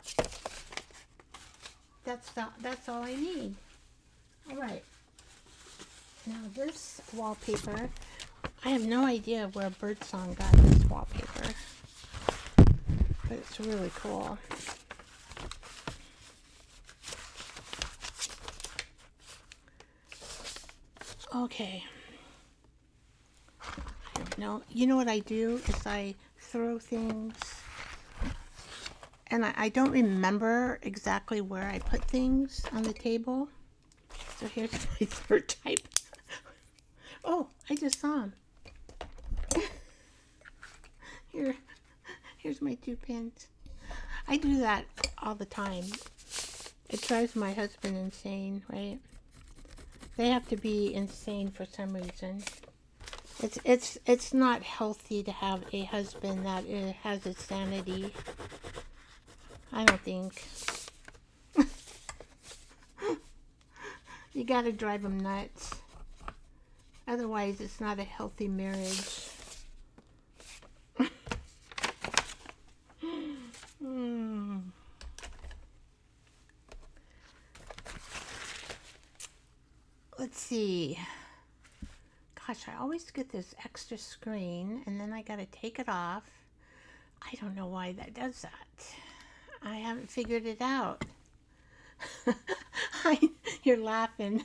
That's all I need. All right. Now this wallpaper, I have no idea where Birdsong got this wallpaper, but it's really cool. Okay. Now, you know what I do is I throw things, and I don't remember exactly where I put things on the table. So here's my third type. Oh, I just saw him. Here's my 2 pins. I do that all the time. It drives my husband insane, right? They have to be insane for some reason. It's not healthy to have a husband that has his sanity. I don't think. You gotta drive him nuts. Otherwise, it's not a healthy marriage. Let's see. Gosh, I always get this extra screen, and then I gotta take it off. I don't know why that does that. I haven't figured it out. You're laughing.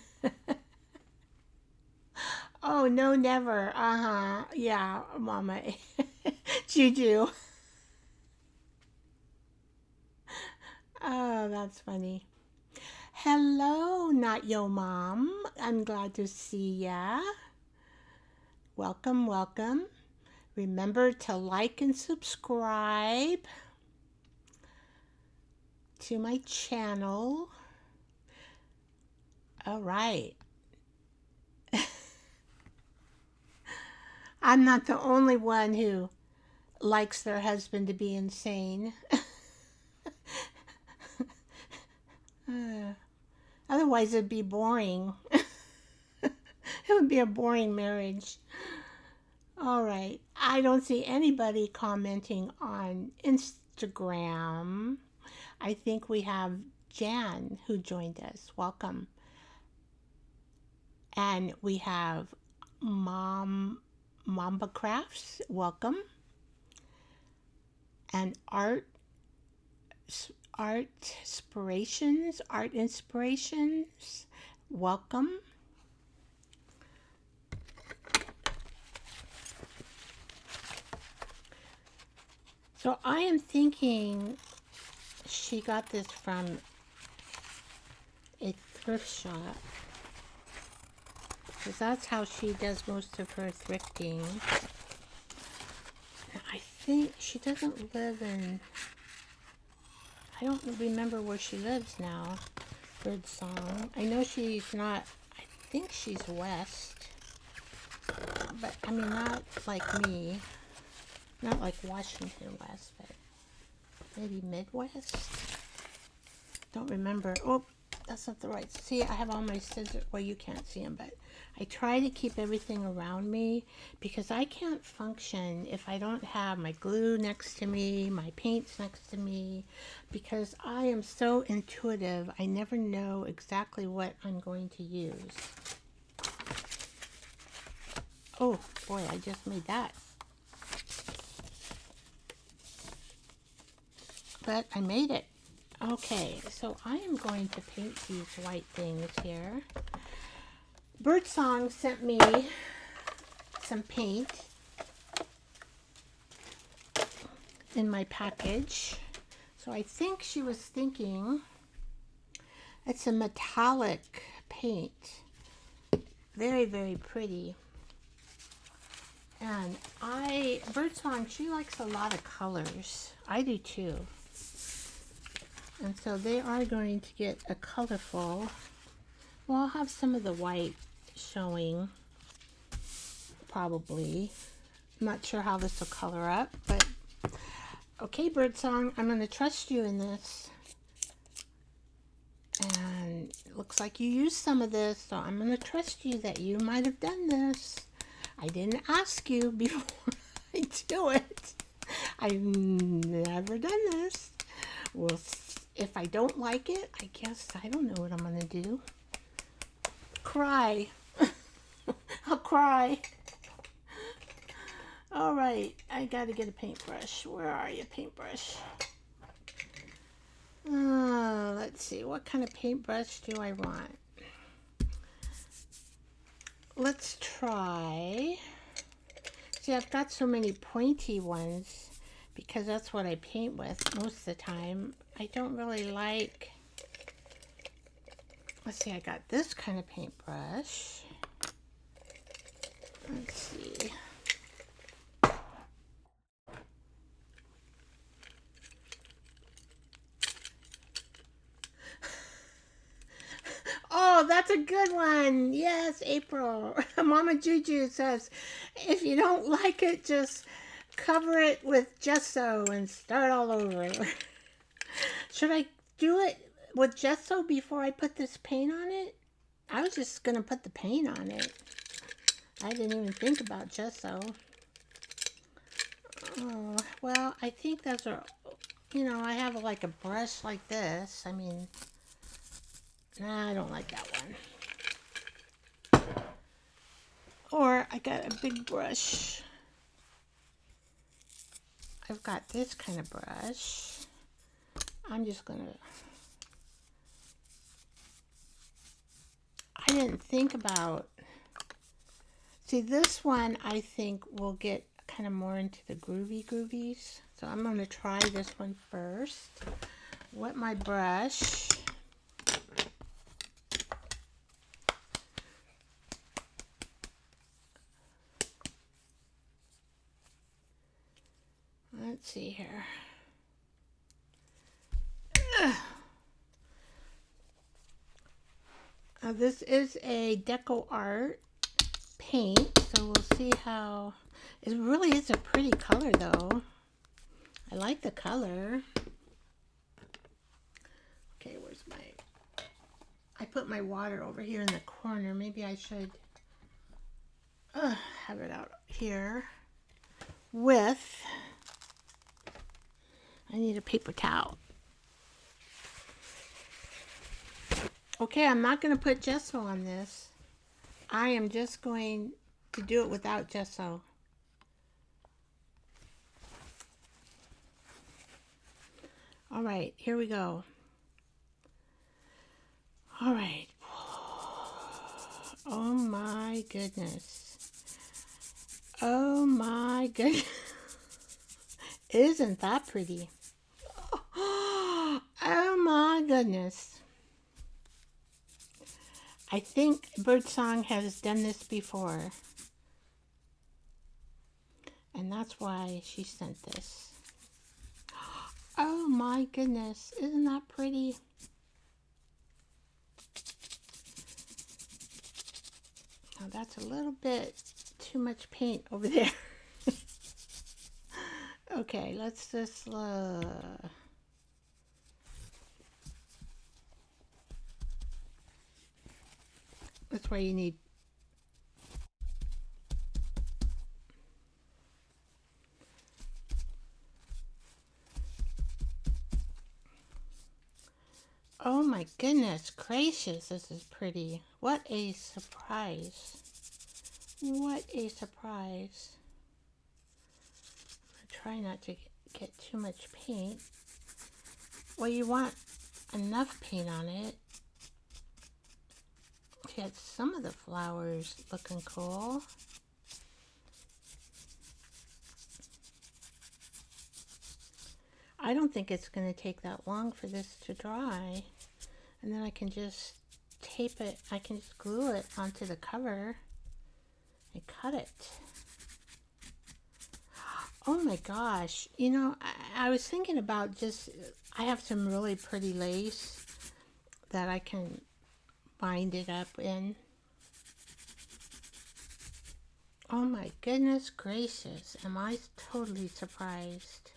Oh, no, never. Yeah, Mama. Juju. Oh, that's funny. Hello, not yo mom. I'm glad to see ya. Welcome, welcome. Remember to like and subscribe to my channel. All right. I'm not the only one who likes their husband to be insane. Otherwise, it'd be boring. It would be a boring marriage. All right. I don't see anybody commenting on Instagram. I think we have Jan who joined us. Welcome. And we have Mamba Crafts. Welcome. And Art art inspirations. Welcome. So I am thinking she got this from a thrift shop, because that's how she does most of her thrifting. I think she doesn't live in, I don't remember where she lives now, Birdsong. I know she's not, I think she's west, but I mean not like me, not like Washington West, but maybe Midwest. Don't remember. Oh, that's not the right. See, I have all my scissors. Well, you can't see them, but I try to keep everything around me because I can't function if I don't have my glue next to me, my paints next to me, because I am so intuitive. I never know exactly what I'm going to use. Oh boy, I just made that. But I made it. Okay, so I am going to paint these white things here. Birdsong sent me some paint in my package. So I think she was thinking it's a metallic paint. Very, very pretty. And Birdsong, she likes a lot of colors. I do too. And so they are going to get a colorful, well, I'll have some of the white showing, probably. I'm not sure how this will color up, but okay, Birdsong, I'm going to trust you in this. And it looks like you used some of this, so I'm going to trust you that you might have done this. I didn't ask you before I do it. I've never done this. Well, if I don't like it, I guess I don't know what I'm going to do. Cry. I'll cry. All right, I got to get a paintbrush. Where are you, paintbrush? Let's see, what kind of paintbrush do I want? Let's try. See, I've got so many pointy ones because that's what I paint with most of the time. I don't really like, let's see, I got this kind of paintbrush. Let's see. Oh, that's a good one. Yes, April. Mama Juju says, if you don't like it, just cover it with gesso and start all over. Should I do it with gesso before I put this paint on it? I was just going to put the paint on it. I didn't even think about gesso. Oh, well, I think those are, you know, I have like a brush like this. I mean, nah, I don't like that one. Or I got a big brush. I've got this kind of brush. I'm just gonna, I didn't think about, see this one I think will get kind of more into the groovies. So I'm gonna try this one first. Wet my brush. Let's see here. This is a Deco Art paint, so we'll see how, it really is a pretty color though. I like the color. Okay, where's my, I put my water over here in the corner. Maybe I should have it out here with, I need a paper towel. Okay, I'm not going to put gesso on this. I am just going to do it without gesso. All right, here we go. All right. Oh my goodness. Oh my goodness. Isn't that pretty? Oh my goodness. I think Birdsong has done this before. And that's why she sent this. Oh my goodness. Isn't that pretty? Now that's a little bit too much paint over there. Okay, let's just that's why you need oh my goodness gracious, this is pretty. What a surprise. What a surprise. Try not to get too much paint. Well, you want enough paint on it. Get some of the flowers looking cool. I don't think it's going to take that long for this to dry. And then I can just tape it, I can just glue it onto the cover and cut it. Oh my gosh, you know, I was thinking about just, I have some really pretty lace that I can bind it up in. Oh my goodness gracious, am I totally surprised.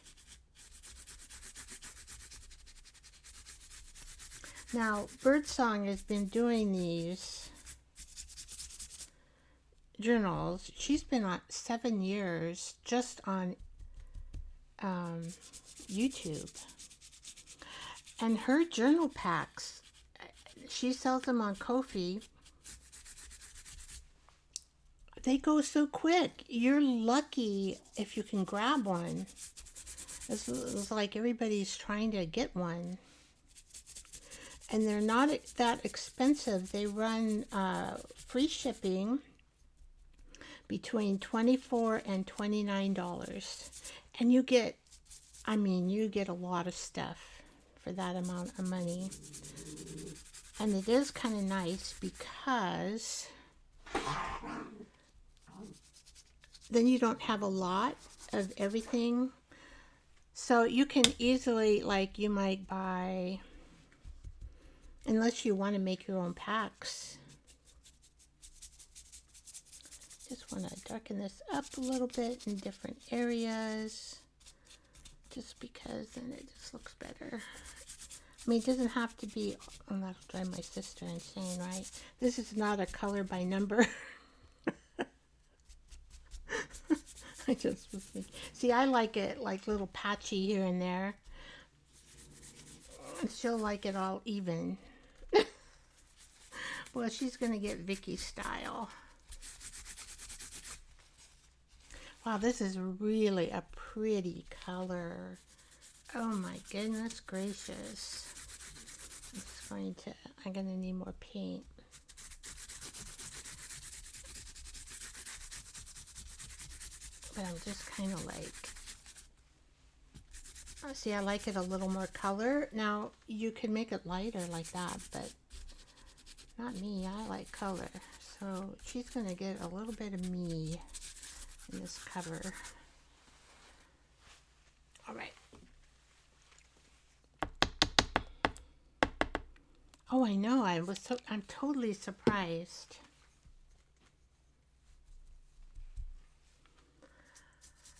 Now, Birdsong has been doing these journals. She's been on 7 years just on YouTube. And her journal packs, she sells them on Ko-fi. They go so quick. You're lucky if you can grab one. It's like everybody's trying to get one. And they're not that expensive. They run free shipping between $24 and $29. And you get, I mean, you get a lot of stuff for that amount of money. And it is kind of nice because then you don't have a lot of everything. So you can easily, like, you might buy, unless you want to make your own packs. Just want to darken this up a little bit in different areas, just because then it just looks better. I mean, it doesn't have to be, oh, that'll drive my sister insane, right? This is not a color by number. I just was thinking. See, I like it like little patchy here and there. And she'll like it all even. Well, she's going to get Vicky style. Wow, this is really a pretty color. Oh my goodness gracious. I'm going to need more paint. But I'm just kind of like, oh, see, I like it a little more color. Now, you can make it lighter like that, but not me. I like color. So she's going to get a little bit of me in this cover. All right. Oh, I know. I'm totally surprised.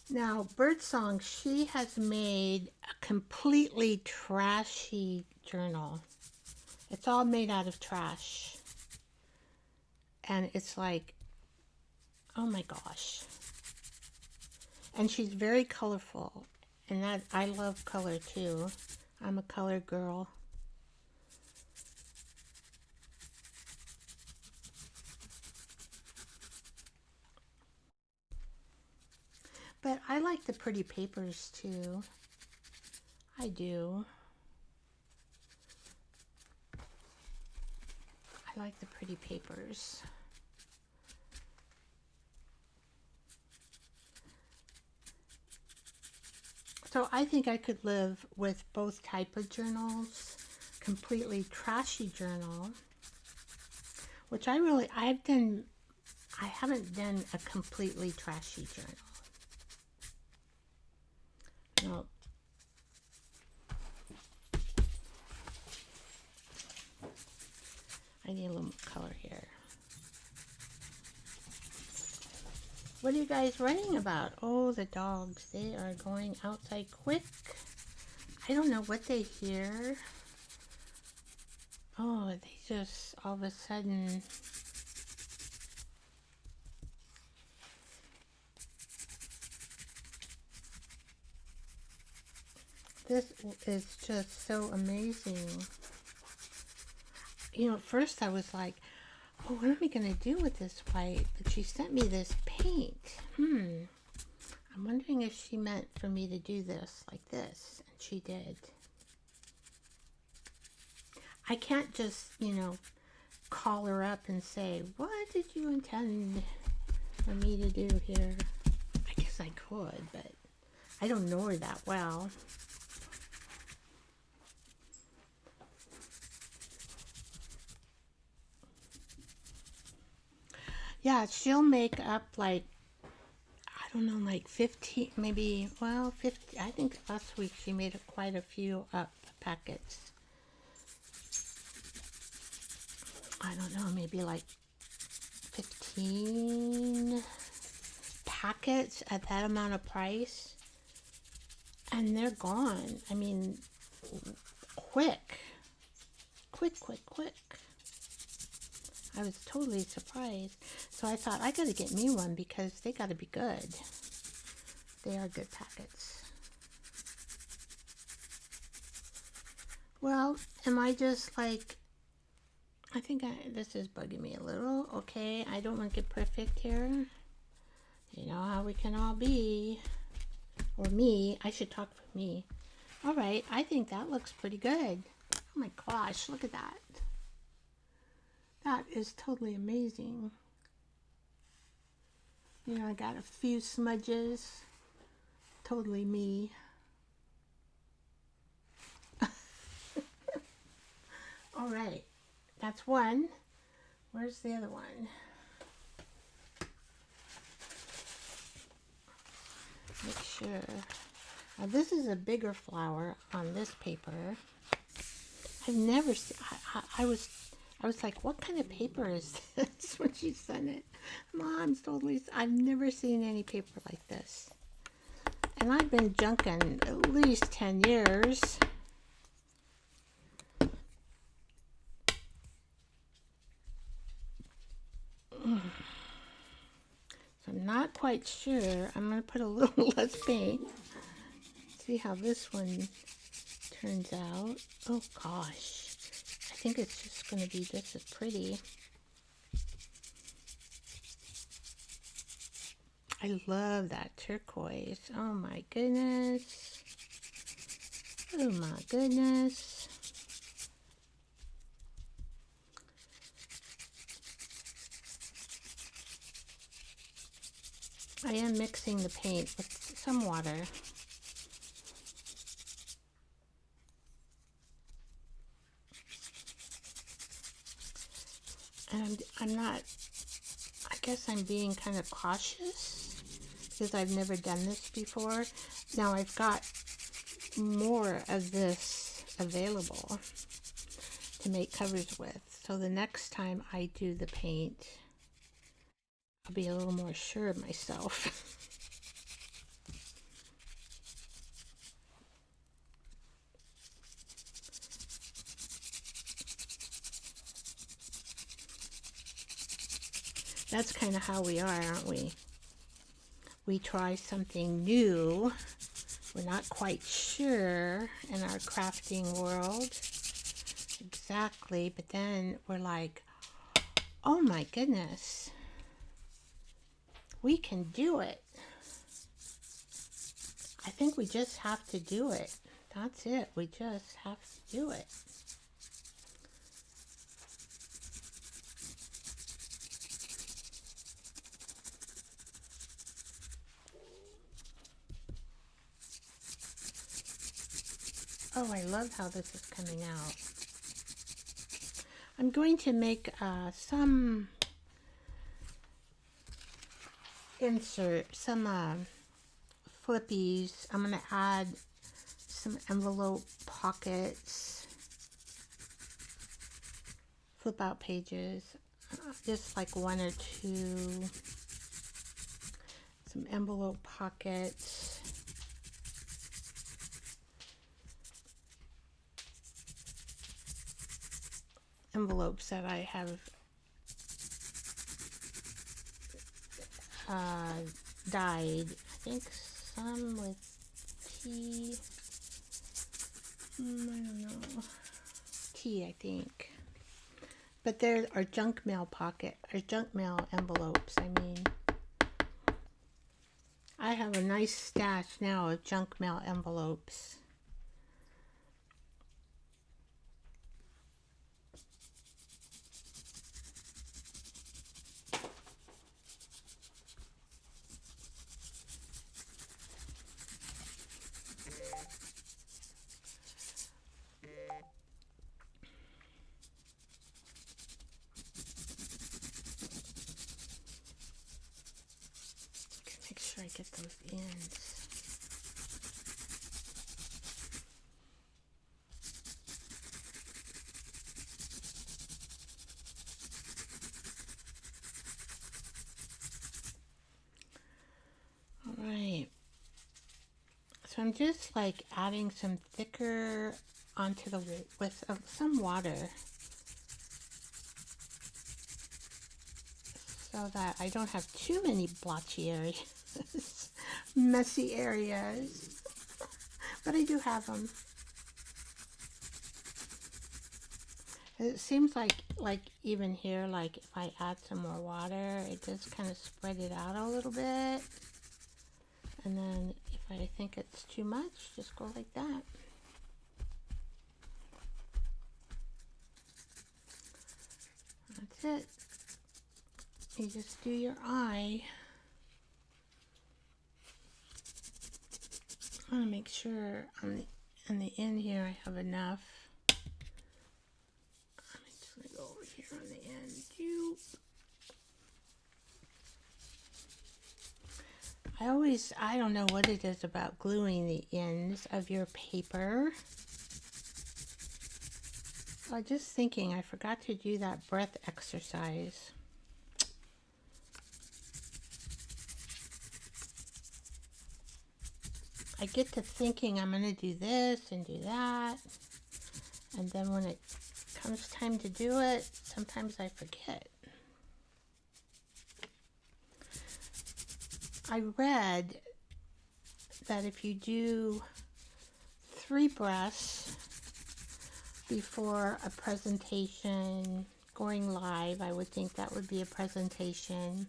Now, Birdsong, she has made a completely trashy journal. It's all made out of trash. And it's like, oh my gosh. And she's very colorful. And that, I love color too. I'm a color girl. But I like the pretty papers too. I do. I like the pretty papers. So I think I could live with both type of journals. Completely trashy journal, which I haven't done a completely trashy journal. No. I need a little more color here. What are you guys writing about? Oh, the dogs. They are going outside quick. I don't know what they hear. Oh, they just all of a sudden. This is just so amazing. You know, at first I was like, oh, what am I going to do with this white? But she sent me this paint. I'm wondering if she meant for me to do this like this. And she did. I can't just, you know, call her up and say, what did you intend for me to do here? I guess I could, but I don't know her that well. Yeah, she'll make up like, I don't know, like 15, maybe, well, 50. I think last week she made quite a few up packets. I don't know, maybe like 15 packets at that amount of price. And they're gone. I mean, quick. Quick. I was totally surprised. So I thought, I gotta get me one because they gotta be good. They are good packets. Well, am I just like, I think this is bugging me a little. Okay, I don't want to get perfect here. You know how we can all be. Or me. I should talk for me. All right, I think that looks pretty good. Oh my gosh, look at that. That is totally amazing. You know, I got a few smudges. Totally me. All right, that's one. Where's the other one? Make sure. Now this is a bigger flower on this paper. I've never seen. I was like, what kind of paper is this when she sent it? Mom's totally. I've never seen any paper like this, and I've been junking at least 10 years. So I'm not quite sure. I'm going to put a little less paint. See how this one turns out. Oh gosh. I think it's just going to be just as pretty. I love that turquoise. Oh my goodness. Oh my goodness. I am mixing the paint with some water. And I'm not, I guess I'm being kind of cautious because I've never done this before. Now I've got more of this available to make covers with. So the next time I do the paint, I'll be a little more sure of myself. That's kind of how we are, aren't we? We try something new. We're not quite sure in our crafting world exactly, but then we're like, oh my goodness, we can do it. I think we just have to do it. That's it. We just have to do it. Oh, I love how this is coming out. I'm going to make some flippies. I'm going to add some envelope pockets, flip out pages, just like one or two, some envelope pockets. Envelopes that I have dyed. I think some with tea. I don't know. Tea, I think. But there are junk mail envelopes. I mean, I have a nice stash now of junk mail envelopes. Make sure I get those ends. All right. So I'm just like adding some thicker onto the with some water, so that I don't have too many blotchy areas, messy areas, but I do have them. It seems like even here, like if I add some more water, it does kind of spread it out a little bit. And then if I think it's too much, just go like that. That's it. You just do your eye. I want to make sure on the end here I have enough. I'm just going to go over here on the end. I don't know what it is about gluing the ends of your paper. I was just thinking, I forgot to do that breath exercise. I get to thinking I'm going to do this and do that, and then when it comes time to do it, sometimes I forget. I read that if you do 3 breaths before a presentation, going live, I would think that would be a presentation,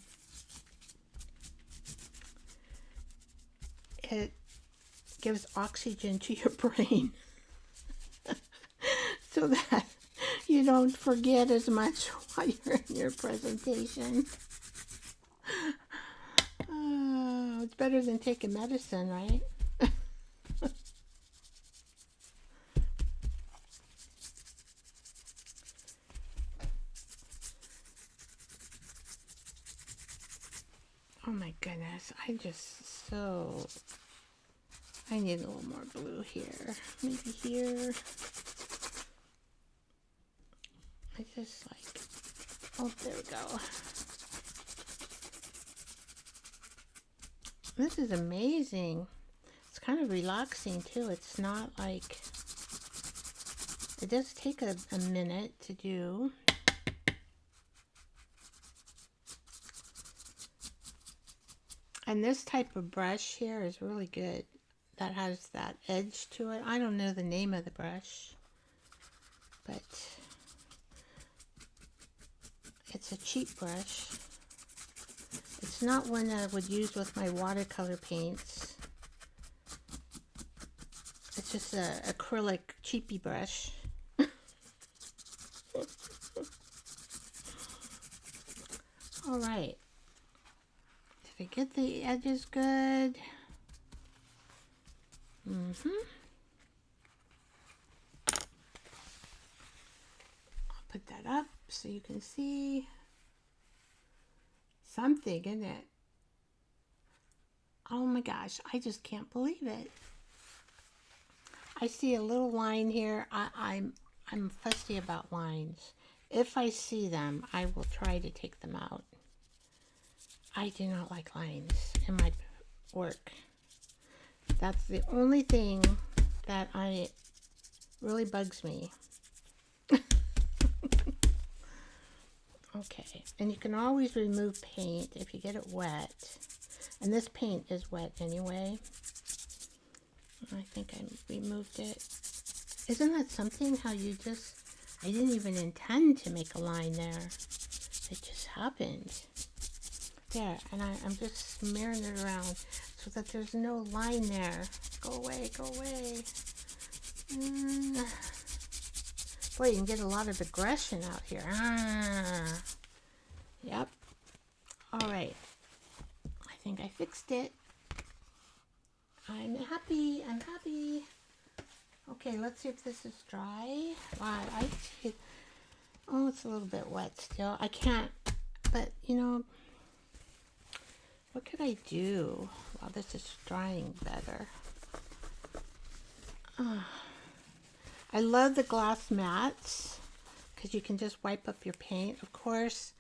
it gives oxygen to your brain so that you don't forget as much while you're in your presentation. Oh, it's better than taking medicine, right? Oh my goodness, I need a little more blue here. Maybe here. I just like, oh, there we go. This is amazing. It's kind of relaxing too. It's not like, it does take a minute to do. And this type of brush here is really good. That has that edge to it. I don't know the name of the brush, but it's a cheap brush. It's not one that I would use with my watercolor paints. It's just an acrylic cheapy brush. All right. Did I get the edges good? put that up so you can see something in it. Oh my gosh, I just can't believe it. I see a little line here. I'm fussy about lines. If I see them, I will try to take them out. I do not like lines in my work. That's the only thing that really bugs me. Okay, and you can always remove paint if you get it wet. And this paint is wet anyway. I think I removed it. Isn't that something how you just, I didn't even intend to make a line there. It just happened. There, and I'm just smearing it around so that there's no line there. Go away, go away. Boy, you can get a lot of aggression out here. Yep. All right. I think I fixed it. I'm happy. I'm happy. Okay, let's see if this is dry. Wow, oh, it's a little bit wet still. I can't, but you know, what could I do while this is drying better? I love the glass mats because you can just wipe up your paint. Of course,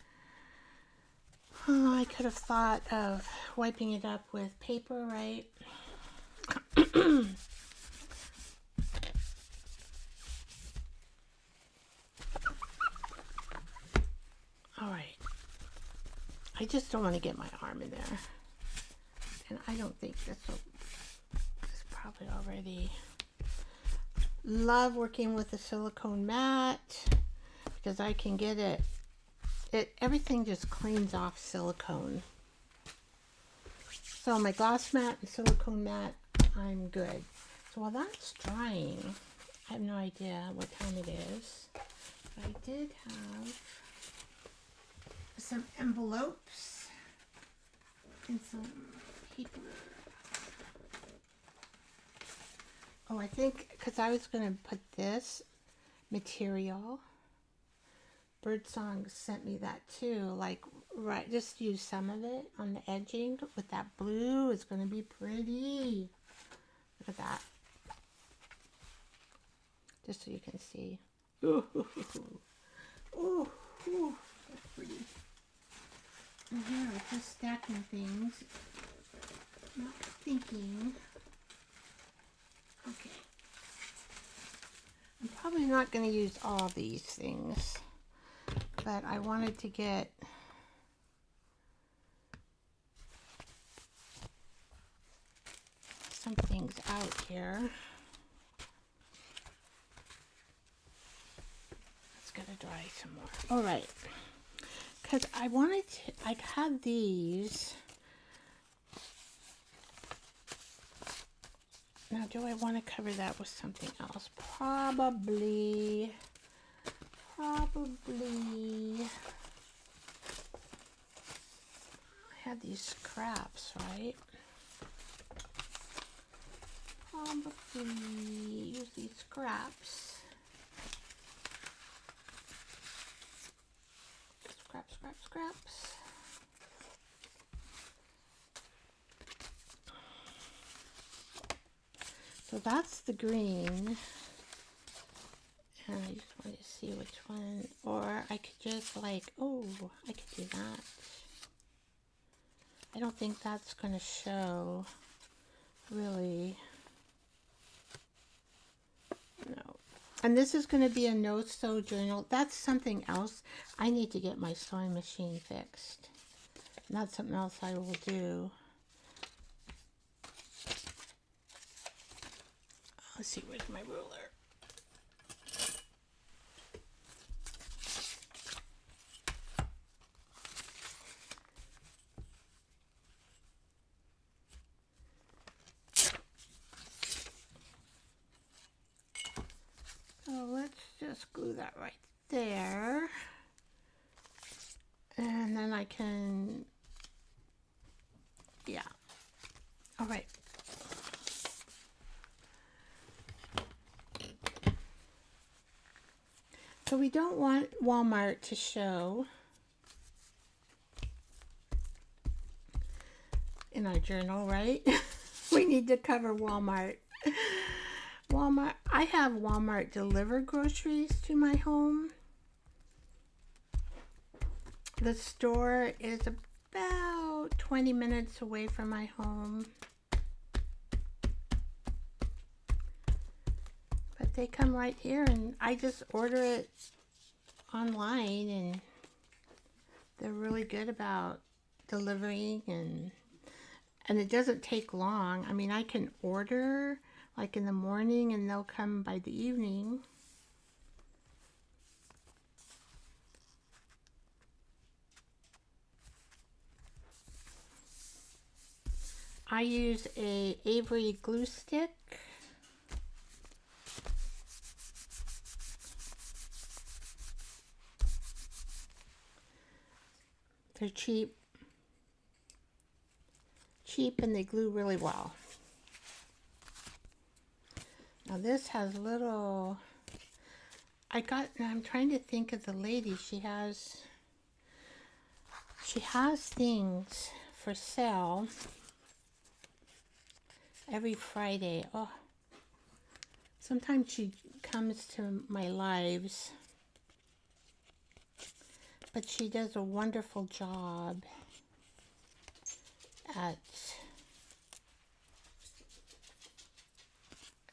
I could have thought of wiping it up with paper, right? All right. I just don't want to get my arm in there. And I don't think this is probably already. Love working with the silicone mat because I can get everything just cleans off silicone. So my glass mat and silicone mat, I'm good. So while that's drying, I have no idea what time it is. But I did have some envelopes and some paper. Oh, I think because I was going to put this material. Birdsong sent me that too. Like, right, just use some of it on the edging with that blue. It's going to be pretty. Look at that. Just so you can see. Ooh, ooh, ooh, that's pretty. And here I'm just stacking things. Not thinking. Okay. I'm probably not going to use all these things, but I wanted to get some things out here. It's going to dry some more. All right. Because I wanted to, I had these. Now, do I want to cover that with something else? Probably. I had these scraps, right? Probably use these scraps. Scraps. So that's the green. And I just want to see which one. Or I could just like, oh, I could do that. I don't think that's going to show really. No. And this is going to be a no-sew journal. That's something else. I need to get my sewing machine fixed. And that's something else I will do. Let's see, where's my ruler? So let's just glue that right there. And then I can, yeah. All right. So we we don't want Walmart to show in our journal, right? We need to cover Walmart. Walmart. I have Walmart deliver groceries to my home. The store is about 20 minutes away from my home. But they come right here and I just order it online, and they're really good about delivering, and it doesn't take long. I mean, I can order like in the morning and they'll come by the evening. I use a Avery glue stick. They're cheap and they glue really well. Now this has little, I'm trying to think of the lady. She has things for sale every Friday. Oh, sometimes she comes to my lives, but she does a wonderful job at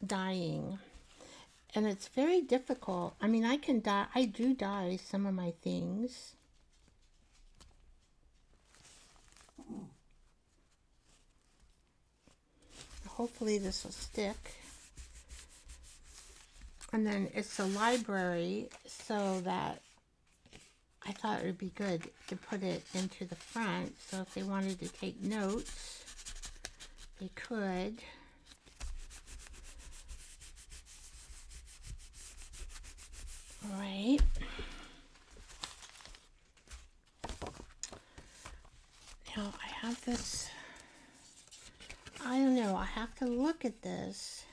dyeing, and it's very difficult. I mean, I do dye some of my things. Hopefully this will stick. And then it's a library, so that I thought it would be good to put it into the front, so if they wanted to take notes, they could. All right. Now I have this, I don't know, I have to look at this.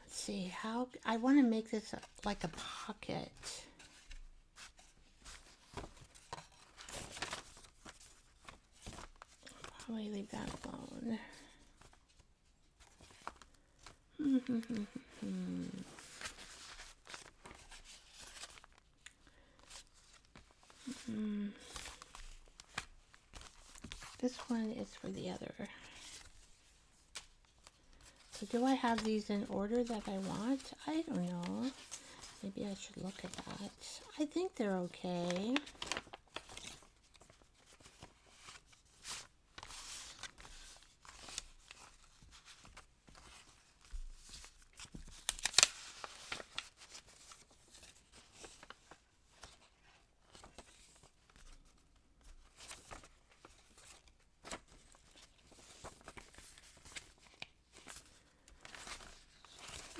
Let's see, I want to make this like a pocket. Probably leave that alone. This one is for the other. So do I have these in order that I want? I don't know. Maybe I should look at that. I think they're okay.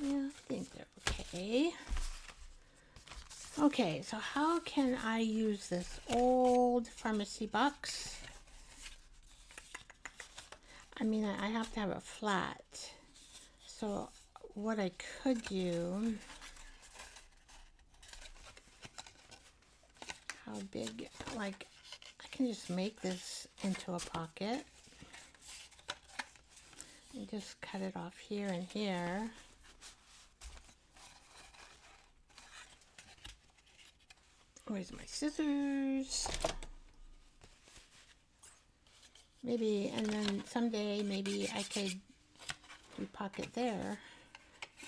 Yeah, I think they're okay. Okay, so how can I use this old pharmacy box? I mean, I have to have it flat. So what I could do, how big, like, I can just make this into a pocket. And just cut it off here and here. Where's my scissors? Maybe, and then someday maybe I could do pocket there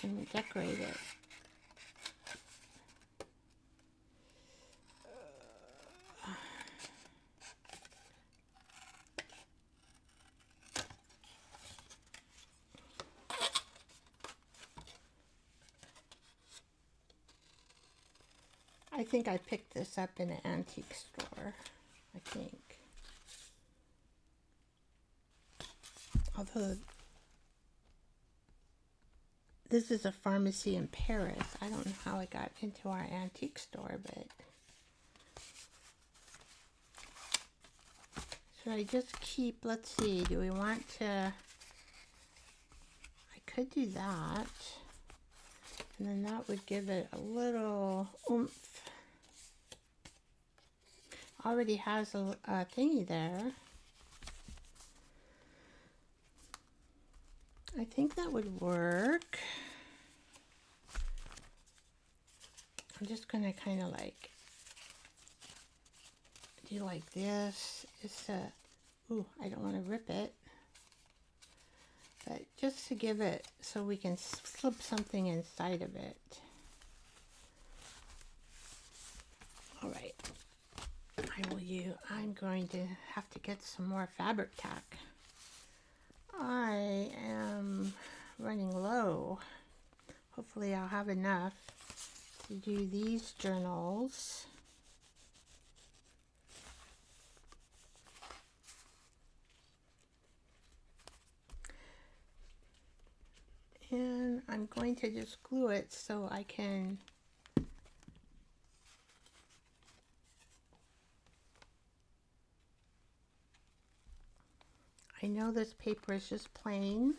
and decorate it. I think I picked this up in an antique store, I think. Although this is a pharmacy in Paris. I don't know how it got into our antique store, but should I just keep, let's see, do we want to, I could do that. And then that would give it a little oomph. Already has a thingy there. I think that would work. I'm just gonna kind of like do like this. Just ooh, I don't want to rip it. But just to give it so we can slip something inside of it. All right. I'm going to have to get some more fabric tack. I am running low. Hopefully I'll have enough to do these journals. And I'm going to just glue it so I can I know this paper is just plain,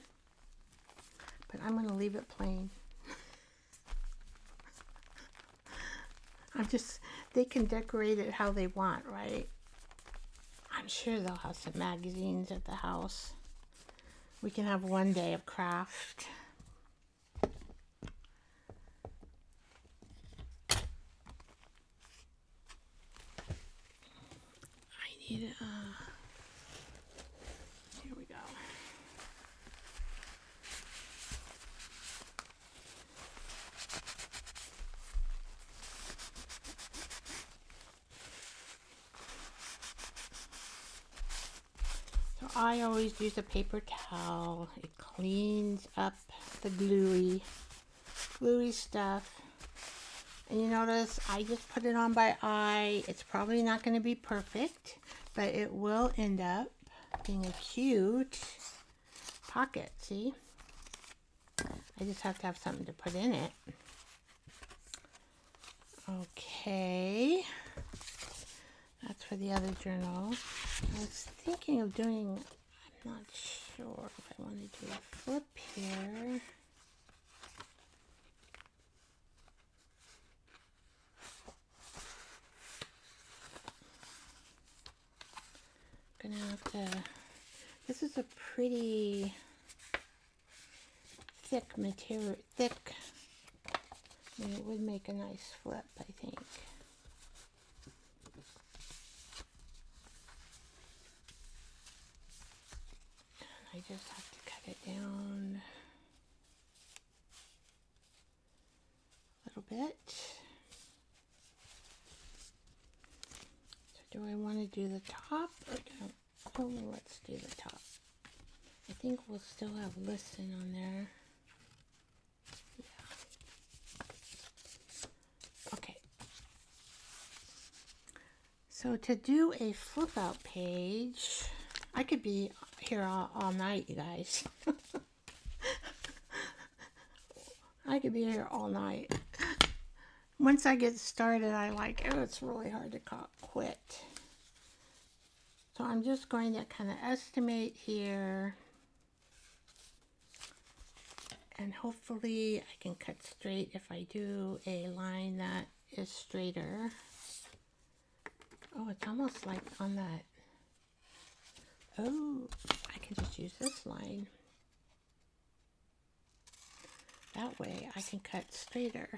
but I'm going to leave it plain. They can decorate it how they want, right? I'm sure they'll have some magazines at the house. We can have one day of craft. I need here we go. So I always use a paper towel. It cleans up the gluey stuff. And you notice I just put it on by eye. It's probably not going to be perfect, but it will end up being a cute pocket, see? I just have to have something to put in it. Okay. That's for the other journal. I was thinking of doing, I'm not sure if I want to do a flip here. Gonna have to, this is a pretty thick material, I mean, it would make a nice flip, I think. And I just have to cut it down a little bit. Do I want to do the top or don't? Oh, let's do the top. I think we'll still have listen on there. Yeah. Okay. So to do a flip out page, I could be here all night, you guys. I could be here all night. Once I get started, it's really hard to quit. So I'm just going to kind of estimate here. And hopefully I can cut straight if I do a line that is straighter. Oh, it's almost like on that. Oh, I can just use this line. That way I can cut straighter.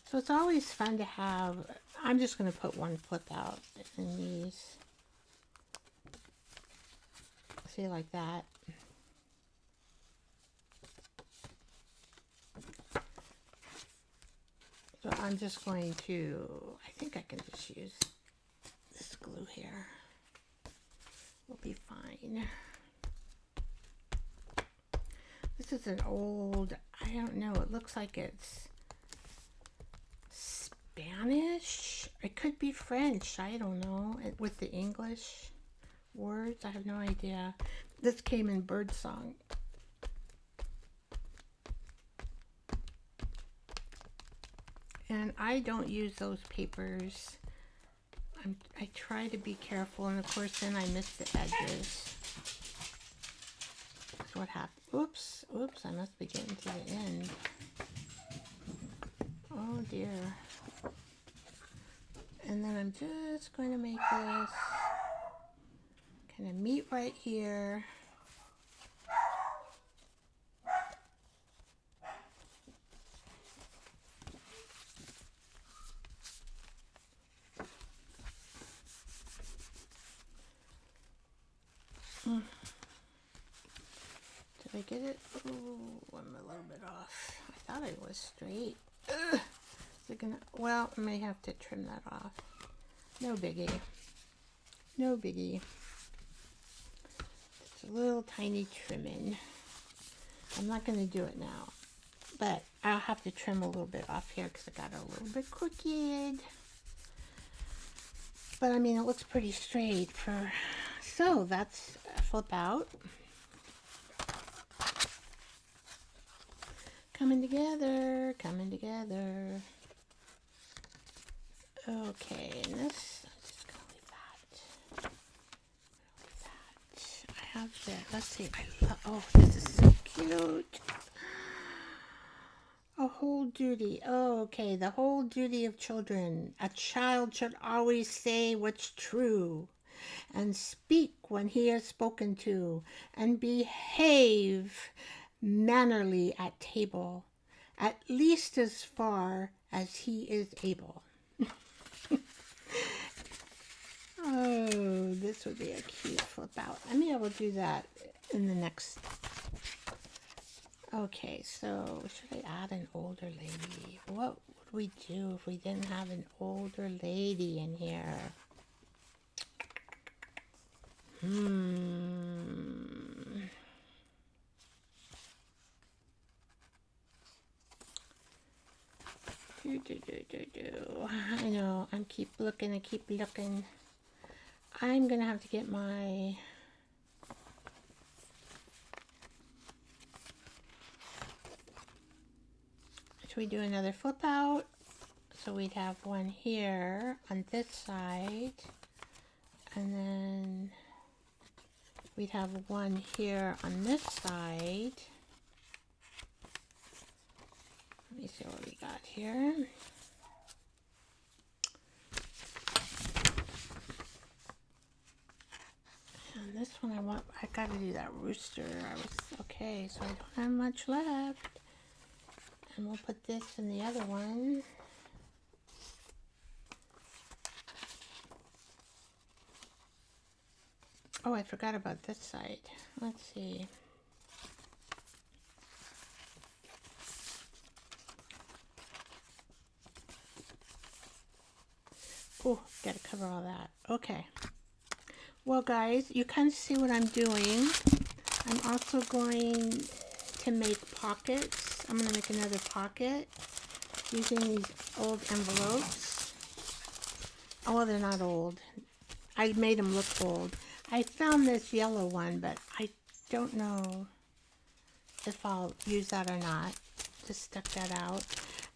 So it's always fun to have, I'm just going to put one flip out in these. See, like that. So I'm just going to, I think I can just use this glue here. We'll be fine. This is an old, I don't know, it looks like it's Spanish. It could be French, I don't know, with the English words. I have no idea. This came in Birdsong. And I don't use those papers. I try to be careful, and of course then I miss the edges. That's what Oops, oops, I must be getting to the end. Oh dear. And then I'm just going to make this kind of meet right here. Did I get it? Oh, I'm a little bit off. I thought I was straight. Ugh. Is it gonna? Well, I may have to trim that off. No biggie. No biggie. Just a little tiny trimming. I'm not going to do it now, but I'll have to trim a little bit off here because I got it a little bit crooked. But I mean, it looks pretty straight for. So that's a flip out. Coming together, coming together. Okay, and this, I'm just gonna leave that. I have that. Let's see. I love. Oh, this is so cute. A whole duty. Oh, okay. The whole duty of children. A child should always say what's true, and speak when he is spoken to, and behave mannerly at table, at least as far as he is able. Oh, this would be a cute flip out. Maybe I will do that in the next. Okay, so should I add an older lady? What would we do if we didn't have an older lady in here? I know, I keep looking, I'm gonna have to get my should we do another flip out? So we'd have one here on this side, and then we'd have one here on this side. Let me see what we got here. And this one I gotta do that rooster. Okay, so I don't have much left. And we'll put this in the other one. Oh, I forgot about this side. Let's see. Oh, gotta cover all that. Okay. Well, guys, you kind of see what I'm doing. I'm also going to make pockets. I'm going to make another pocket using these old envelopes. Oh, well, they're not old. I made them look old. I found this yellow one, but I don't know if I'll use that or not. Just stuck that out.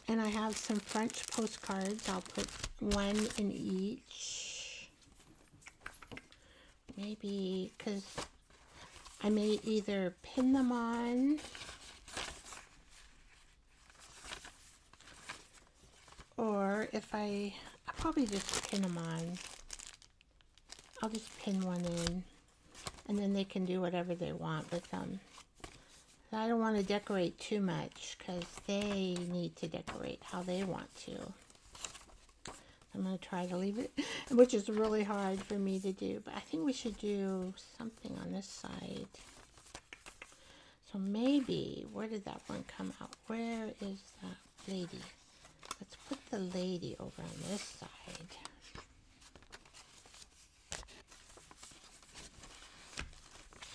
And I have some French postcards. I'll put one in each. Maybe, because I may either pin them on or if I'll probably just pin them on. I'll just pin one in and then they can do whatever they want with them. I don't want to decorate too much because they need to decorate how they want to. I'm going to try to leave it, which is really hard for me to do, but I think we should do something on this side. So maybe, where did that one come out? Where is that lady? Let's put the lady over on this side.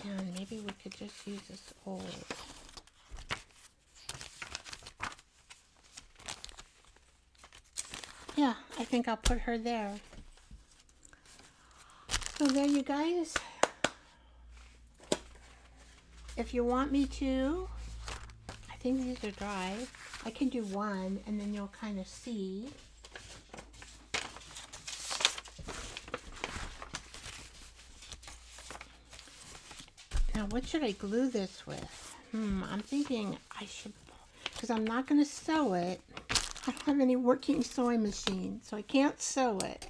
And maybe we could just use this old. Yeah, I think I'll put her there. So there you guys. If you want me to, I think these are dry. I can do one and then you'll kind of see. Now what should I glue this with? I'm thinking I should, because I'm not going to sew it. I don't have any working sewing machine, so I can't sew it.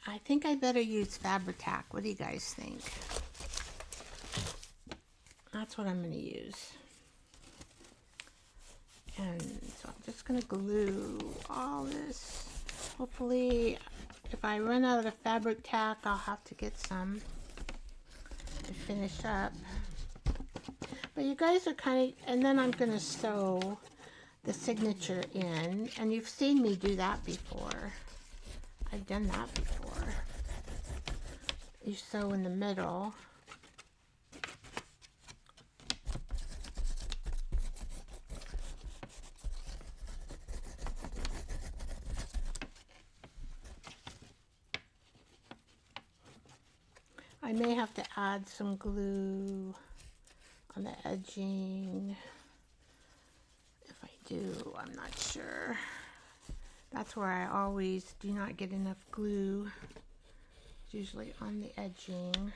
I think I better use Fabri-Tac. What do you guys think? That's what I'm going to use. And so I'm just going to glue all this. Hopefully, if I run out of Fabri-Tac, I'll have to get some to finish up. But you guys are kind of, and then I'm going to sew the signature in. And you've seen me do that before. I've done that before. You sew in the middle. I may have to add some glue on the edging. If I do, I'm not sure. That's where I always do not get enough glue. It's usually on the edging.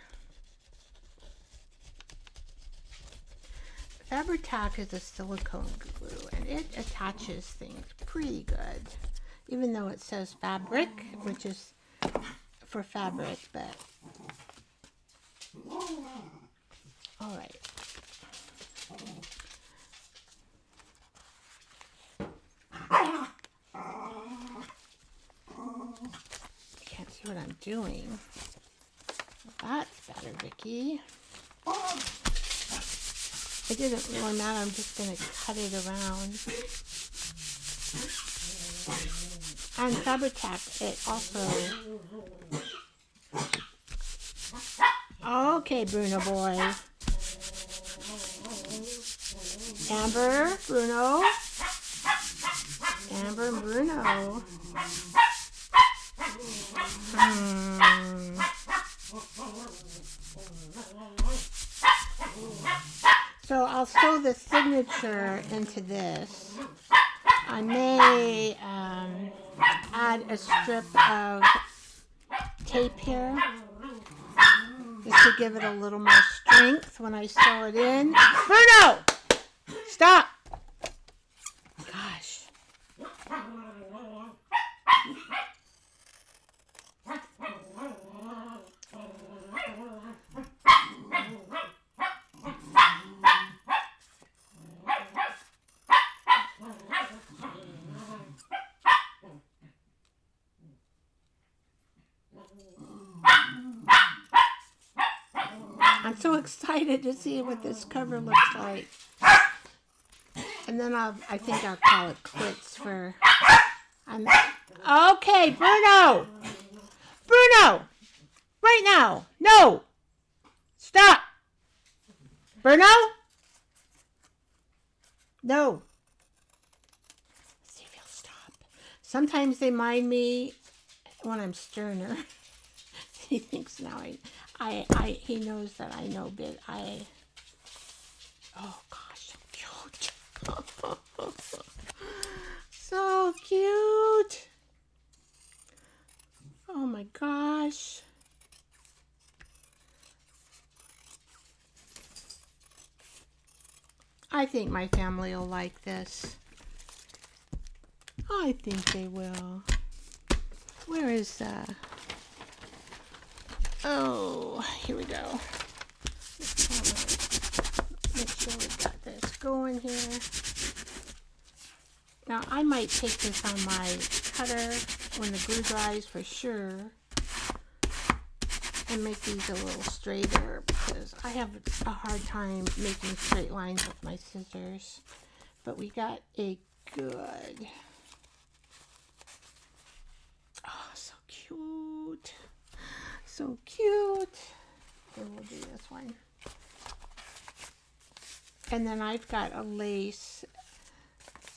Fabri-Tac is a silicone glue and it attaches things pretty good. Even though it says fabric, which is for fabric, but all right. Can't see what I'm doing. That's better, Vicki. It didn't really matter. I'm just going to cut it around. And Fabri-Tac, it also... Okay, Bruno boy. Amber, Bruno. Amber and Bruno. So I'll sew the signature into this. I may add a strip of tape here just to give it a little more strength when I sew it in. Bruno! Stop! Gosh. I'm so excited to see what this cover looks like. And then I think I'll call it quits for... Okay, Bruno! Bruno! Right now! No! Stop! Bruno? No. Let's see if he'll stop. Sometimes they mind me when I'm sterner. He thinks now he knows that I know bit. Oh gosh, so cute. So cute. Oh my gosh. I think my family will like this. I think they will. Where is oh, here we go. Make sure we've got this going here. Now I might take this on my cutter when the glue dries for sure and make these a little straighter because I have a hard time making straight lines with my scissors. But we got a good, oh, so cute. So cute. Okay, we'll do this one. And then I've got a lace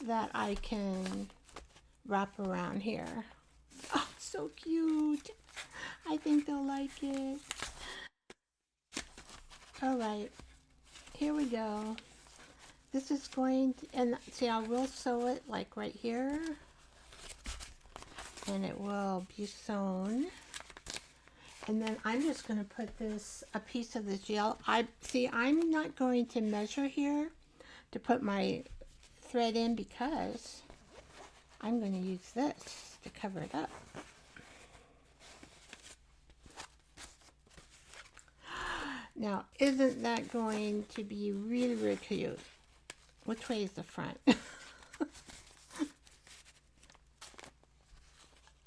that I can wrap around here. Oh, so cute. I think they'll like it. All right, here we go. This is going to, and see, I will sew it like right here. And it will be sewn. And then I'm just going to put this, a piece of the gel. I'm not going to measure here to put my thread in because I'm going to use this to cover it up. Now, isn't that going to be really, really cute? Which way is the front?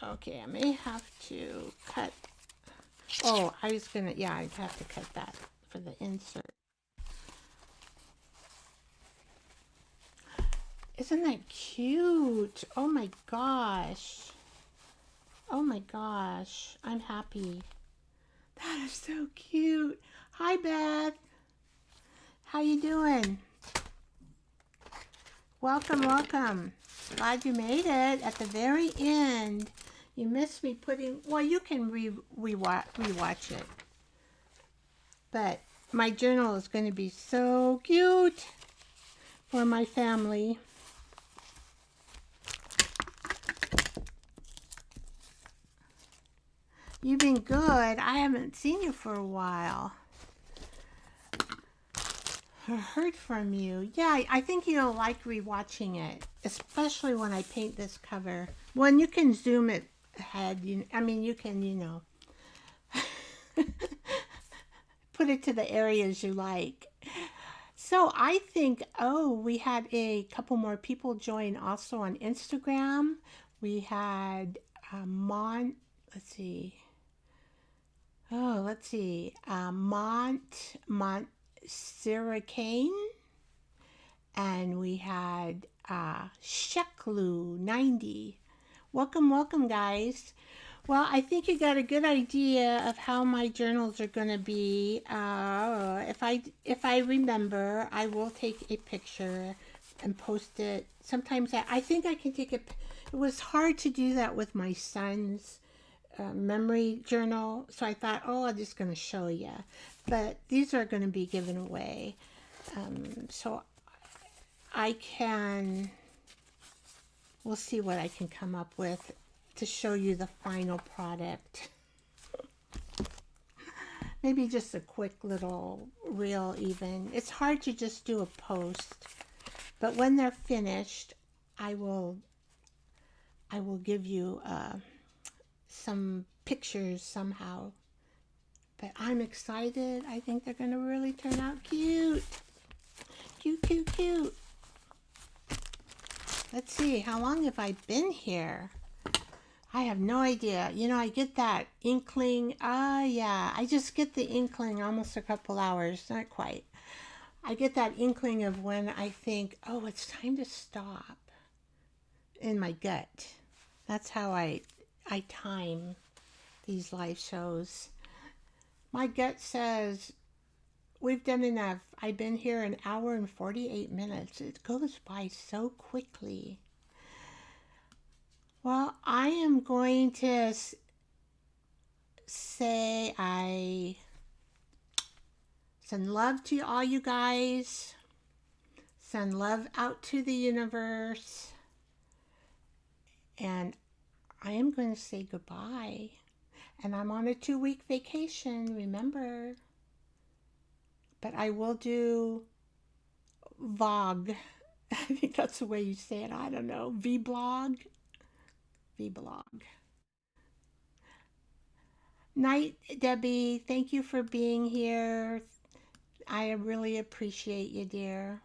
Okay, I may have to cut. Oh, I was gonna, yeah, I'd have to cut that for the insert. Isn't that cute? Oh my gosh. Oh my gosh. I'm happy. That is so cute. Hi, Beth. How you doing? Welcome, welcome. Glad you made it at the very end. You missed me putting, well, you can rewatch it. But my journal is going to be so cute for my family. You've been good. I haven't seen you for a while. Or heard from you. Yeah, I think you'll like rewatching it, especially when I paint this cover. When you can zoom it ahead, I mean, you can, put it to the areas you like. So I think, oh, we had a couple more people join also on Instagram. We had let's see. Oh, let's see. Siricane. And we had Sheklu90. Welcome, welcome, guys. Well, I think you got a good idea of how my journals are going to be. If I remember, I will take a picture and post it. Sometimes I think I can take it. It was hard to do that with my son's memory journal, so I thought, oh, I'm just going to show you. But these are going to be given away. So we'll see what I can come up with to show you the final product. Maybe just a quick little reel even. It's hard to just do a post, but when they're finished, I will give you some pictures somehow. But I'm excited. I think they're going to really turn out cute. Cute, cute, cute. Let's see, how long have I been here? I have no idea. I get that inkling. Yeah, I just get the inkling almost a couple hours, not quite. I get that inkling of when I think, oh, it's time to stop in my gut. That's how I time these live shows. My gut says, we've done enough. I've been here an hour and 48 minutes. It goes by so quickly. Well, I am going to say I send love to all you guys. Send love out to the universe. And I am going to say goodbye. And I'm on a 2-week vacation, remember. But I will do vlog. I think that's the way you say it. I don't know. Vlog. Night, Debbie. Thank you for being here. I really appreciate you, dear.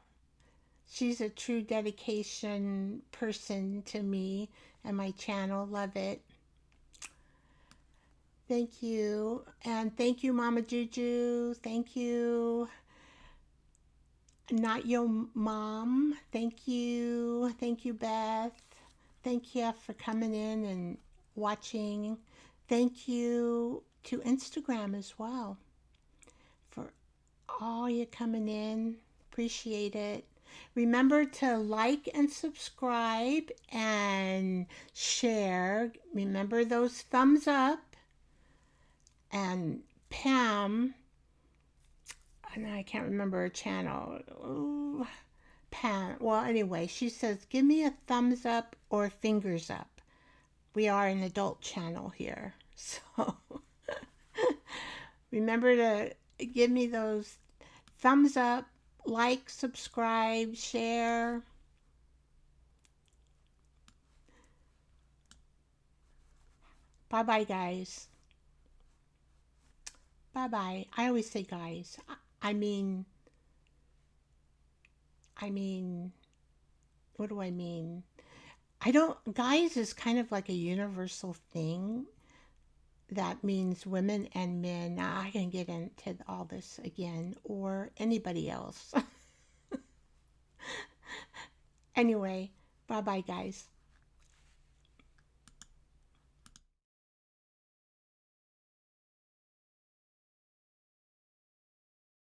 She's a true dedication person to me and my channel. Love it. Thank you. And thank you, Mama Juju. Thank you. Not Your Mom. Thank you. Thank you, Beth. Thank you for coming in and watching. Thank you to Instagram as well for all you coming in. Appreciate it. Remember to like and subscribe and share. Remember those thumbs up. And Pam, and I can't remember her channel. Ooh, Pam. Well, anyway, she says, give me a thumbs up or fingers up. We are an adult channel here. So Remember to give me those thumbs up, like, subscribe, share. Bye bye, guys. Bye bye. I always say guys. I mean, I mean, what do I mean? I don't, guys is kind of like a universal thing that means women and men. I can get into all this again, or anybody else. Anyway, bye bye, guys.